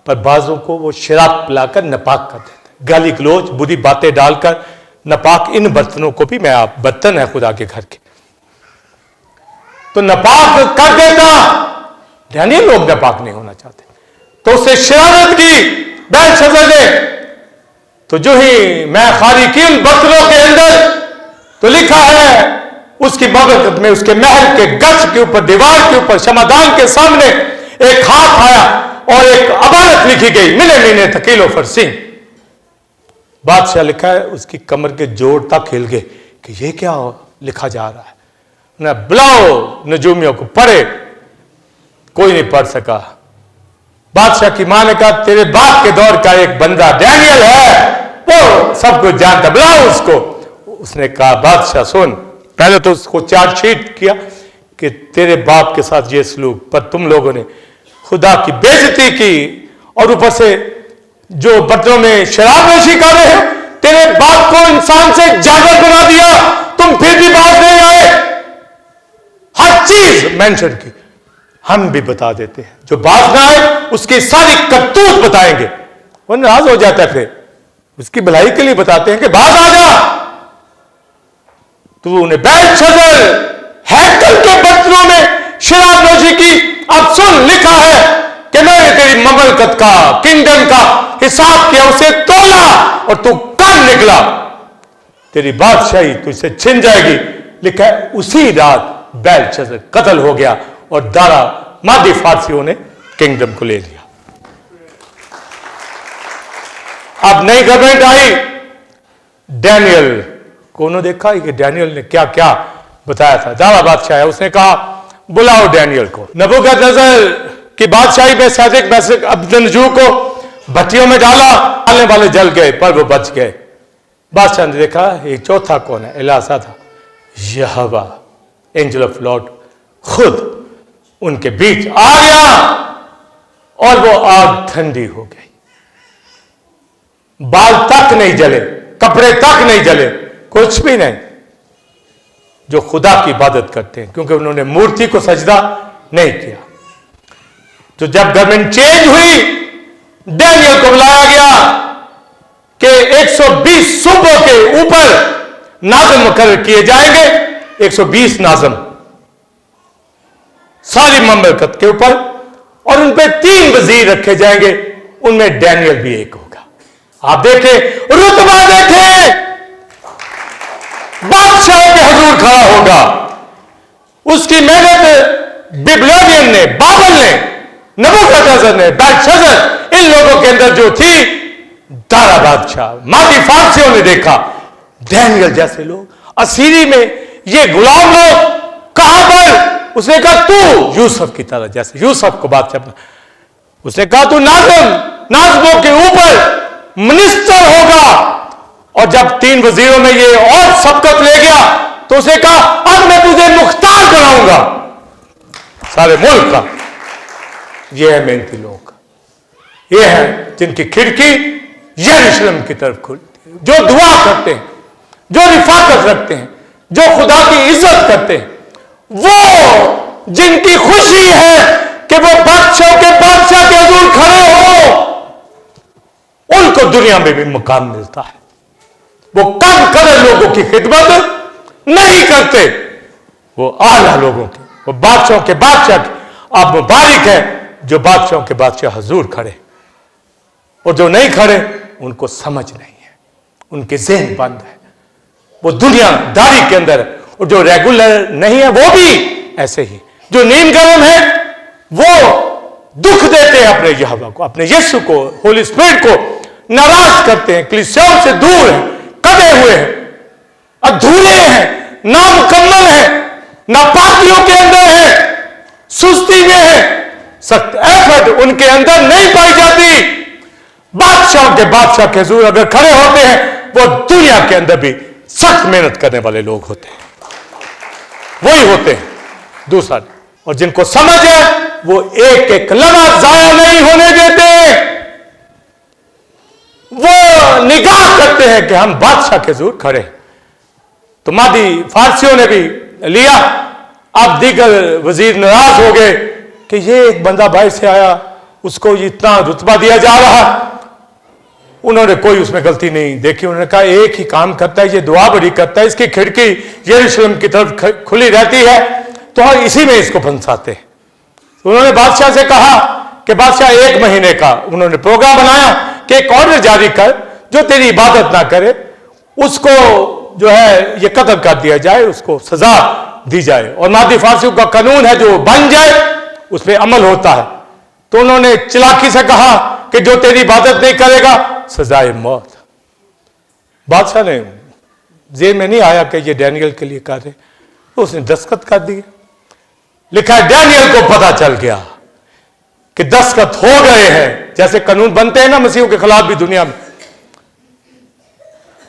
पर बाजों को वो शराब पिलाकर नापाक कर देते, गाली गलोच बुरी बातें डालकर नापाक। इन बर्तनों को भी, मैं आप बर्तन है खुदा के घर के, तो नापाक कर देता। यानी लोग नापाक नहीं होना चाहते, तो उससे शरारत की बेलशस्सर ने। तो जो ही मैं खाली की उन बर्तनों के अंदर, तो लिखा है उसकी बरकत में, उसके महल के गच के ऊपर, दीवार के ऊपर, क्षमादान के सामने एक हाथ आया और एक अबारत लिखी गई, मिले मीने थकीलो फरसिंह। बादशाह लिखा है, उसकी कमर के जोड़ तक हिल गए कि ये क्या लिखा जा रहा है। ना बुलाओ नजूमियों को, पढ़े। कोई नहीं पढ़ सका। बादशाह की मां ने कहा तेरे बाप के दौर का एक बंदा डैनियल है, वो सब कुछ जानता, बुलाओ उसको। उसने कहा बादशाह सुन, पहले तो उसको चार्जशीट किया कि तेरे बाप के साथ ये सलूक, पर तुम लोगों ने खुदा की बेइज्जती की और ऊपर से जो बर्तनों में शराब नोशी कर रहे हो, तेरे बाप को इंसान से जागर बना दिया, तुम फिर भी बात नहीं आए। हर चीज मेंशन की। हम भी बता देते हैं, जो बात ना आए उसकी सारी करतूत बताएंगे। वो नाराज हो जाता है, फिर उसकी भलाई के लिए बताते हैं कि बात आ जा। तो उन्हें बेलशस्सर हैकल के बर्तनों में शराब नोशी की। अब सुन, लिखा है कि मैंने तेरी ममलकत का, किंगडम का हिसाब किया, उसे तोला और तू कम निकला, तेरी बादशाही तुझसे छिन जाएगी। लिखा है उसी रात बेलशस्सर कत्ल हो गया और दारा मादी फारसियों ने किंगडम को ले लिया। अब नई गवर्नमेंट आई, डैनियल को उन्होंने देखा कि डैनियल ने क्या क्या बताया था। दारा बादशाह है, उसने कहा बुलाओ डैनियल को। नबूकदनेस्सर कि बादशाही में सैदिक मैसिक अब्दनजू को भट्टियों में डालने वाले जल गए पर वो बच गए। बादशाह ने देखा ये चौथा कौन है, इलासा था, यहोवा एंजल ऑफ लॉर्ड खुद उनके बीच आ गया और वो आग ठंडी हो गई। बाल तक नहीं जले, कपड़े तक नहीं जले, कुछ भी नहीं। जो खुदा की इबादत करते हैं, क्योंकि उन्होंने मूर्ति को सजदा नहीं किया। तो जब गवर्नमेंट चेंज हुई, डैनियल को बुलाया गया कि 120 सूबों के ऊपर नाज़म मुकर्रर किए जाएंगे। 120 नाज़म सारी ममलकत के ऊपर, और उन पे 3 वजीर रखे जाएंगे, उनमें डैनियल भी एक होगा। आप देखें, रुतबा देखें, बादशाह के हुजूर खड़ा होगा। उसकी मेहनत बिबलोनियन ने, बाबल ने, नबूकदनेस्सर ने, बेलशस्सर, इन लोगों के अंदर जो थी, दारा बादशाह, मादी फारसियों ने देखा। डैनियल जैसे लोग असीरी में, ये गुलाम लोग कहां पर? उसने कहा तू यूसुफ की तरह, जैसे यूसुफ को बादशाह, उसने कहा तू नाज़मों के ऊपर मिनिस्टर होगा। और जब 3 वजीरों में ये और सबकत ले गया तो उसने कहा अब मैं तुझे मुख्तार बनाऊंगा सारे मुल्क का। ये है मेहनती लोग, ये है जिनकी खिड़की यरूशलेम की तरफ खुलती है, जो दुआ करते हैं, जो रिफाकत रखते हैं, जो खुदा की इज्जत करते हैं, वो जिनकी खुशी है कि वो बादशाह के हुजूर खड़े हो, उनको दुनिया में भी मुकाम मिलता है। वो कम कदर लोगों की खिदमत नहीं करते, वो आला लोगों की, वो बादशाहों के बादशाह की। आप मुबारक है जो बादशाहों के बादशाह हुजूर खड़े, और जो नहीं खड़े उनको समझ नहीं है, उनके ज़हन बंद है, वो दुनियादारी के अंदर है। और जो रेगुलर नहीं है वो भी ऐसे ही, जो नींद गरम है वो दुख देते हैं अपने यहोवा को, अपने यीशु को, होली स्पिरिट को नाराज करते हैं, कलीसियाओं से दूर हैं, कटे हुए हैं, अधूरे हैं, नामुकम्मल हैं, नापाकियों के अंदर है, सुस्ती में है, सख्त एफर्ट उनके अंदर नहीं पाई जाती। बादशाह के हुजूर अगर खड़े होते हैं, वो दुनिया के अंदर भी सख्त मेहनत करने वाले लोग होते हैं, वही होते हैं। दूसरा, और जिनको समझ है वो एक एक लम्हा जाया नहीं होने देते, वो निगाह करते हैं कि हम बादशाह के हुजूर खड़े हैं। तो मादी फारसियों ने भी लिया। अब दीगर वजीर नाराज हो गए कि ये एक बंदा बाहर से आया, उसको इतना रुतबा दिया जा रहा। उन्होंने कोई उसमें गलती नहीं देखी। उन्होंने कहा एक ही काम करता है, ये दुआ बड़ी करता है, इसकी खिड़की यरूशलेम की तरफ खुली रहती है, तो हम इसी में इसको फंसाते हैं। तो उन्होंने बादशाह से कहा कि बादशाह 1 महीने का उन्होंने प्रोग्राम बनाया कि एक ऑर्डर जारी कर, जो तेरी इबादत ना करे उसको जो है ये कत्ल कर दिया जाए, उसको सजा दी जाए। और मादी फारसियों का कानून है, जो बन जाए उस पर अमल होता है। तो उन्होंने चिलाकी से कहा कि जो तेरी इबादत नहीं करेगा सजाए मौत। बादशाह ने जेल में नहीं आया कि ये डैनियल के लिए कार्य, तो उसने दस्तखत कर दिए। लिखा है डैनियल को पता चल गया कि दस्तखत हो गए हैं, जैसे कानून बनते हैं ना मसीहों के खिलाफ भी दुनिया में,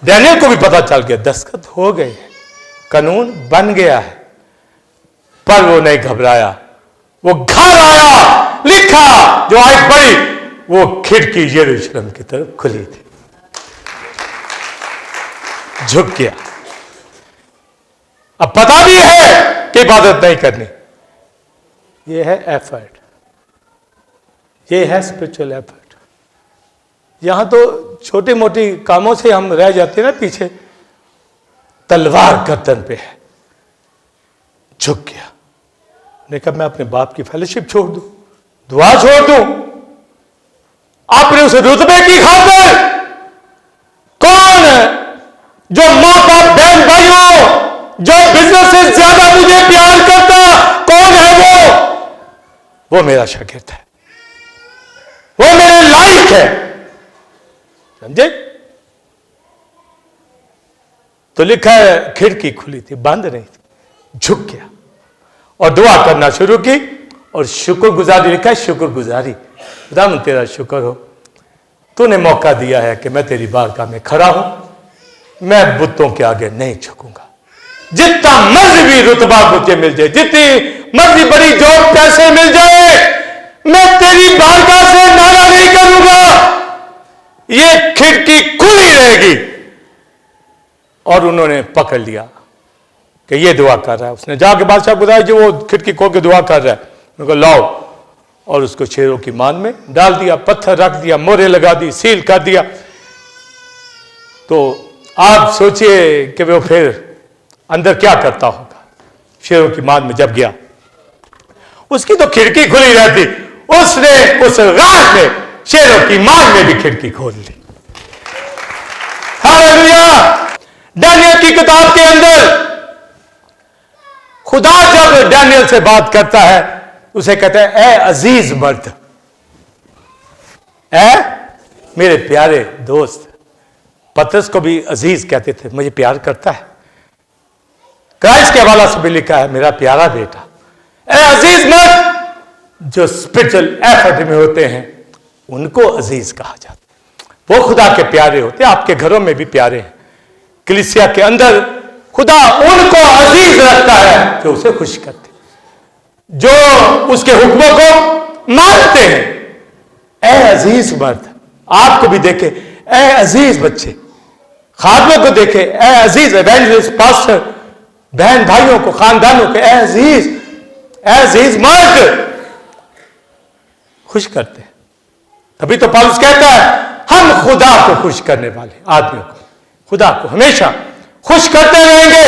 डैनियल को भी पता चल गया दस्तखत हो गए हैं, कानून बन गया है। पर वो नहीं घबराया, वो घर आया, लिखा जो आज पड़ी, वो खिड़की यरूशलेम की तरफ खुली थी, झुक गया। अब पता भी है कि इबादत नहीं करनी। ये है एफर्ट, ये है स्पिरिचुअल एफर्ट। यहां तो छोटी मोटी कामों से हम रह जाते हैं ना पीछे, तलवार गर्दन पे है, झुक गया। ने कहा मैं अपने बाप की फेलोशिप छोड़ दूं, दुआ छोड़ दूं, आपने उस रुतबे की खातिर, कौन जो मां बाप बहन भाइयों, जो बिजनेस से ज्यादा मुझे प्यार करता, कौन है वो मेरा शागिर्द है, वो मेरे लायक है, समझे। तो लिखा है खिड़की खुली थी, बंद नहीं थी, झुक गया और दुआ करना शुरू की और शुक्रगुजारी लिखा है, शुक्रगुजारी। खुदावन तेरा शुक्र हो, तूने मौका दिया है कि मैं तेरी बारगाह में खड़ा हूं, मैं बुतों के आगे नहीं झुकूंगा। जितना मर्जी भी रुतबा मुझे मिल जाए, जितनी मर्जी बड़ी जॉब पैसे मिल जाए, मैं तेरी बारगाह से नारा नहीं करूंगा। ये खिड़की खुली रहेगी। और उन्होंने पकड़ लिया कि ये दुआ कर रहा है। उसने जाके बादशाह को बताया जो वो खिड़की खोल के दुआ कर रहा है, उनको लाओ। और उसको शेरों की मान में डाल दिया, पत्थर रख दिया, मोहरे लगा दी, सील कर दिया। तो आप सोचिए कि वो फिर अंदर क्या करता होगा। शेरों की मान में जब गया, उसकी तो खिड़की खुली रहती, उसने उस रात में शेरों की मान में भी खिड़की खोल ली। हालेलुया। डैनियल की किताब के अंदर खुदा जब डैनियल से बात करता है, उसे कहता है, ए अजीज मर्द, ए मेरे प्यारे दोस्त। पतरस को भी अजीज कहते थे, मुझे प्यार करता है। क्राइस्ट के हवाला से भी लिखा है, मेरा प्यारा बेटा। ए अजीज मर्द, जो स्पिरिचुअल एफर्ट में होते हैं उनको अजीज कहा जाता है। वो खुदा के प्यारे होते हैं। आपके घरों में भी प्यारे हैं। कलीसिया के अंदर खुदा उनको अजीज रखता है जो उसे खुश करते, जो उसके हुक्मों को मानते हैं। ए अजीज मर्द, आपको भी देखे, ए अजीज बच्चे, खादमों को देखे, ए अजीज एवेंजलिस्ट, पास्टर, बहन भाइयों को, खानदानों को, ए अजीज मर्द खुश करते हैं। तभी तो पौलुस कहता है, हम खुदा को खुश करने वाले आदमियों को, खुदा को हमेशा खुश करते रहेंगे।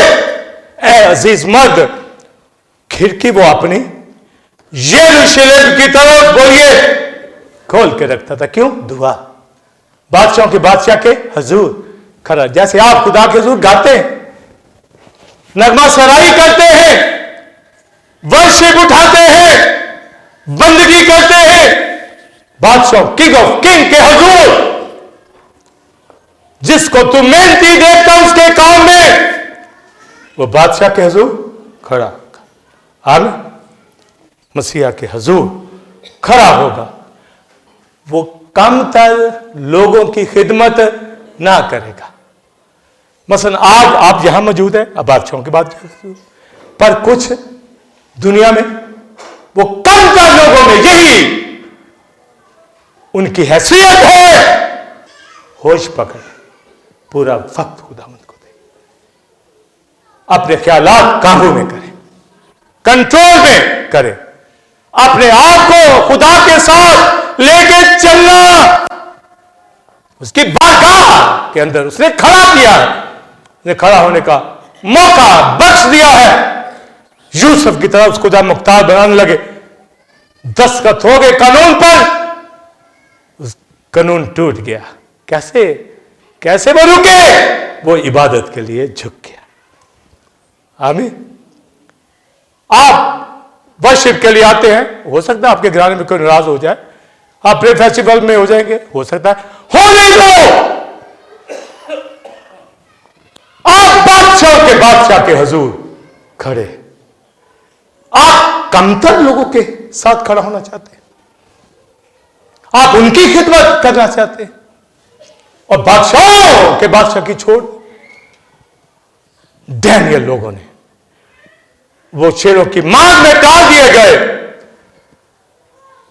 ए अजीज मर्द, खिड़की वो अपनी यरूशलेम की तरफ, बोलिए, खोल के रखता था। क्यों? दुआ। बादशाहों के बादशाह के हुजूर खड़ा, जैसे आप खुदा के हुजूर गाते हैं, नगमा सराई करते हैं, वर्शिप उठाते हैं, बंदगी करते हैं, बादशाह किंग ऑफ किंग के हुजूर, जिसको तू मेहनती देखता उसके काम में, वो बादशाह के हुजूर खड़ा होगा। आमीन। मसीहा के हुजूर खड़ा होगा। वो कमतर लोगों की खिदमत ना करेगा। मसलन आप यहां मौजूद है, अब बादशाहों की बात, पर कुछ दुनिया में वो कमतर लोगों में यही उनकी हैसियत है। होश पकड़, पूरा वक्त खुदावंद को दे, अपने ख्यालात काबू में करे, कंट्रोल में करे, अपने आप को खुदा के साथ लेके चलना। उसकी बारगाह के अंदर उसने खड़ा किया है, उसने खड़ा होने का मौका बख्श दिया है। यूसुफ की तरह उसको जब मुख्तार बनाने लगे, दस्तखत हो गए कानून पर, उस कानून टूट गया। कैसे वो रुके? वो इबादत के लिए झुक गया। आमीन। आप वर्शिप के लिए आते हैं, हो सकता है आपके घराने में कोई नाराज हो जाए, आप प्रे फेस्टिवल में हो जाएंगे, हो सकता है, होने दो। आप बादशाह के हुजूर खड़े, आप कमतर लोगों के साथ खड़ा होना चाहते हैं, आप उनकी खिदमत करना चाहते हैं, और बादशाहों के बादशाह की छोड़ डैनियल लोगों ने वो शेरों की मांग में डाल दिए गए।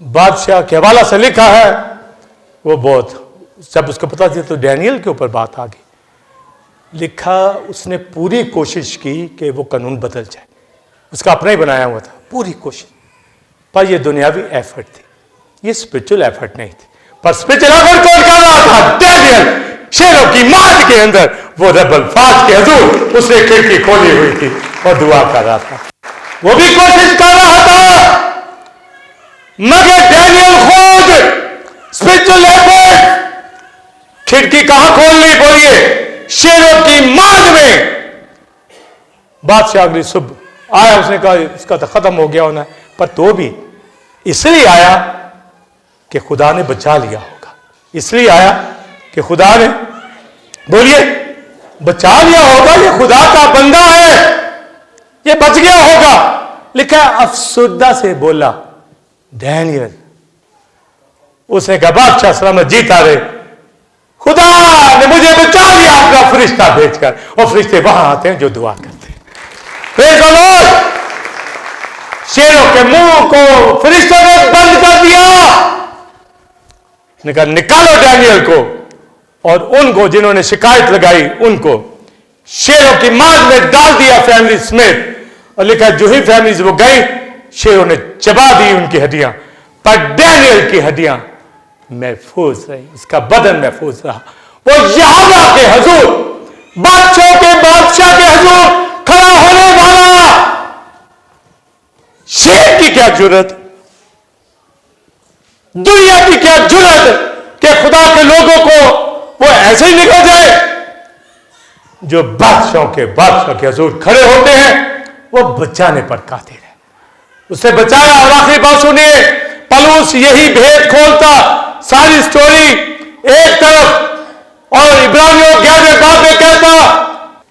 बादशाह के हवाला से लिखा है, वो बहुत, जब उसको पता चला तो डैनियल के ऊपर बात आ गई। लिखा, उसने पूरी कोशिश की कि वो कानून बदल जाए, उसका अपना ही बनाया हुआ था, पूरी कोशिश, पर ये दुनियावी एफर्ट थी, ये स्पिरिचुअल एफर्ट नहीं थी। पर स्पिरिचुअल एफर्ट कौन कर रहा था? डैनियल। शेरों की मांग के अंदर वो रब्बुल फाज के हुजूर, उसने खिड़की खोली हुई थी और दुआ कर रहा था, वो भी कोशिश कर रहा था, मगर डैनियल खुद स्पिरिचुअल एफर्ट, खिड़की कहां खोल ली? बोलिए, शेरों की मांग में। बादशाह अगली सुबह आया, उसने कहा इसका तो खत्म हो गया होना है, पर तो भी इसलिए आया कि खुदा ने बचा लिया होगा, इसलिए आया कि खुदा ने, बोलिए, बचा लिया होगा, ये खुदा का बंदा है, ये बच गया होगा। लिखा है, अफसुर्दा से बोला, डैनियल, उसने कहा बादशाह सलामत जीता रहे, खुदा ने मुझे बचा लिया अपना फरिश्ता भेजकर। और फरिश्ते वहां आते हैं जो दुआ करते हैं। Praise the Lord. शेरों के मुंह को फरिश्तों ने बंद कर दिया। निकालो डैनियल को, और उनको जिन्होंने शिकायत लगाई उनको शेरों की मार में डाल दिया फैमिली समेत। और लिखा जो ही फैमिलीज वो गई, शेरों ने चबा दी उनकी हड्डियां, पर डैनियल की हड्डियां महफूज रही, उसका बदन महफूज रहा। वो यहोवा के हुजूर, बादशाह के हुजूर खड़ा होने वाला शेर की क्या जुर्रत, दुनिया की क्या जुर्रत कि खुदा के लोगों को वो ऐसे ही निकल जाए। जो बादशाह के हुजूर खड़े होते हैं वो बचाने पर कादिर है। उसे बचाया। और आखिरी बात सुनिए, पौलुस यही भेद खोलता, सारी स्टोरी एक तरफ, और इब्रानियों 11वें बाब में कहता,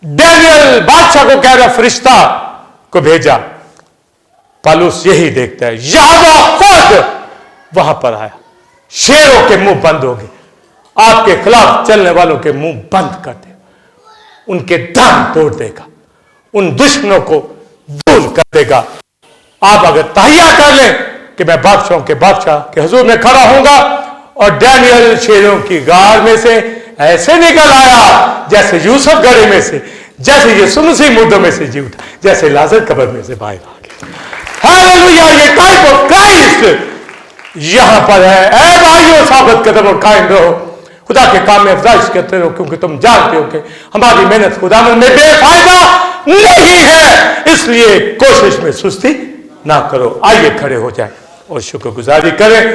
डैनियल बादशाह को कह रहा फरिश्ता को भेजा। पौलुस यही देखता है, यहोवा खुद वहां पर आया, शेरों के मुंह बंद हो गए, आपके खिलाफ चलने वालों के मुंह बंद कर दे, उनके दांत तोड़ देगा, उन दुश्मनों को दूर कर देगा। आप अगर तहिया कर लें कि मैं बादशाह के हुजूर में खड़ा होऊंगा, और डैनियल शेरों की गार में से ऐसे निकल आया जैसे यूसुफ गढ़े में से, जैसे यीशु मसीह मुर्दों में से जी उठा, जैसे लाजर कब्र में से बाहर आ गया। हालेलुया। ये टाइप ऑफ क्राइस्ट यहां पर है। ऐ भाइयों, साबित कदम और कायम रहो, खुदा के काम में अफजाइश करते रहो, क्योंकि तुम जानते हो कि हमारी मेहनत खुदा में बेफायदा नहीं है, इसलिए कोशिश में सुस्ती ना करो। आइए खड़े हो जाए और शुक्रगुजारी करें।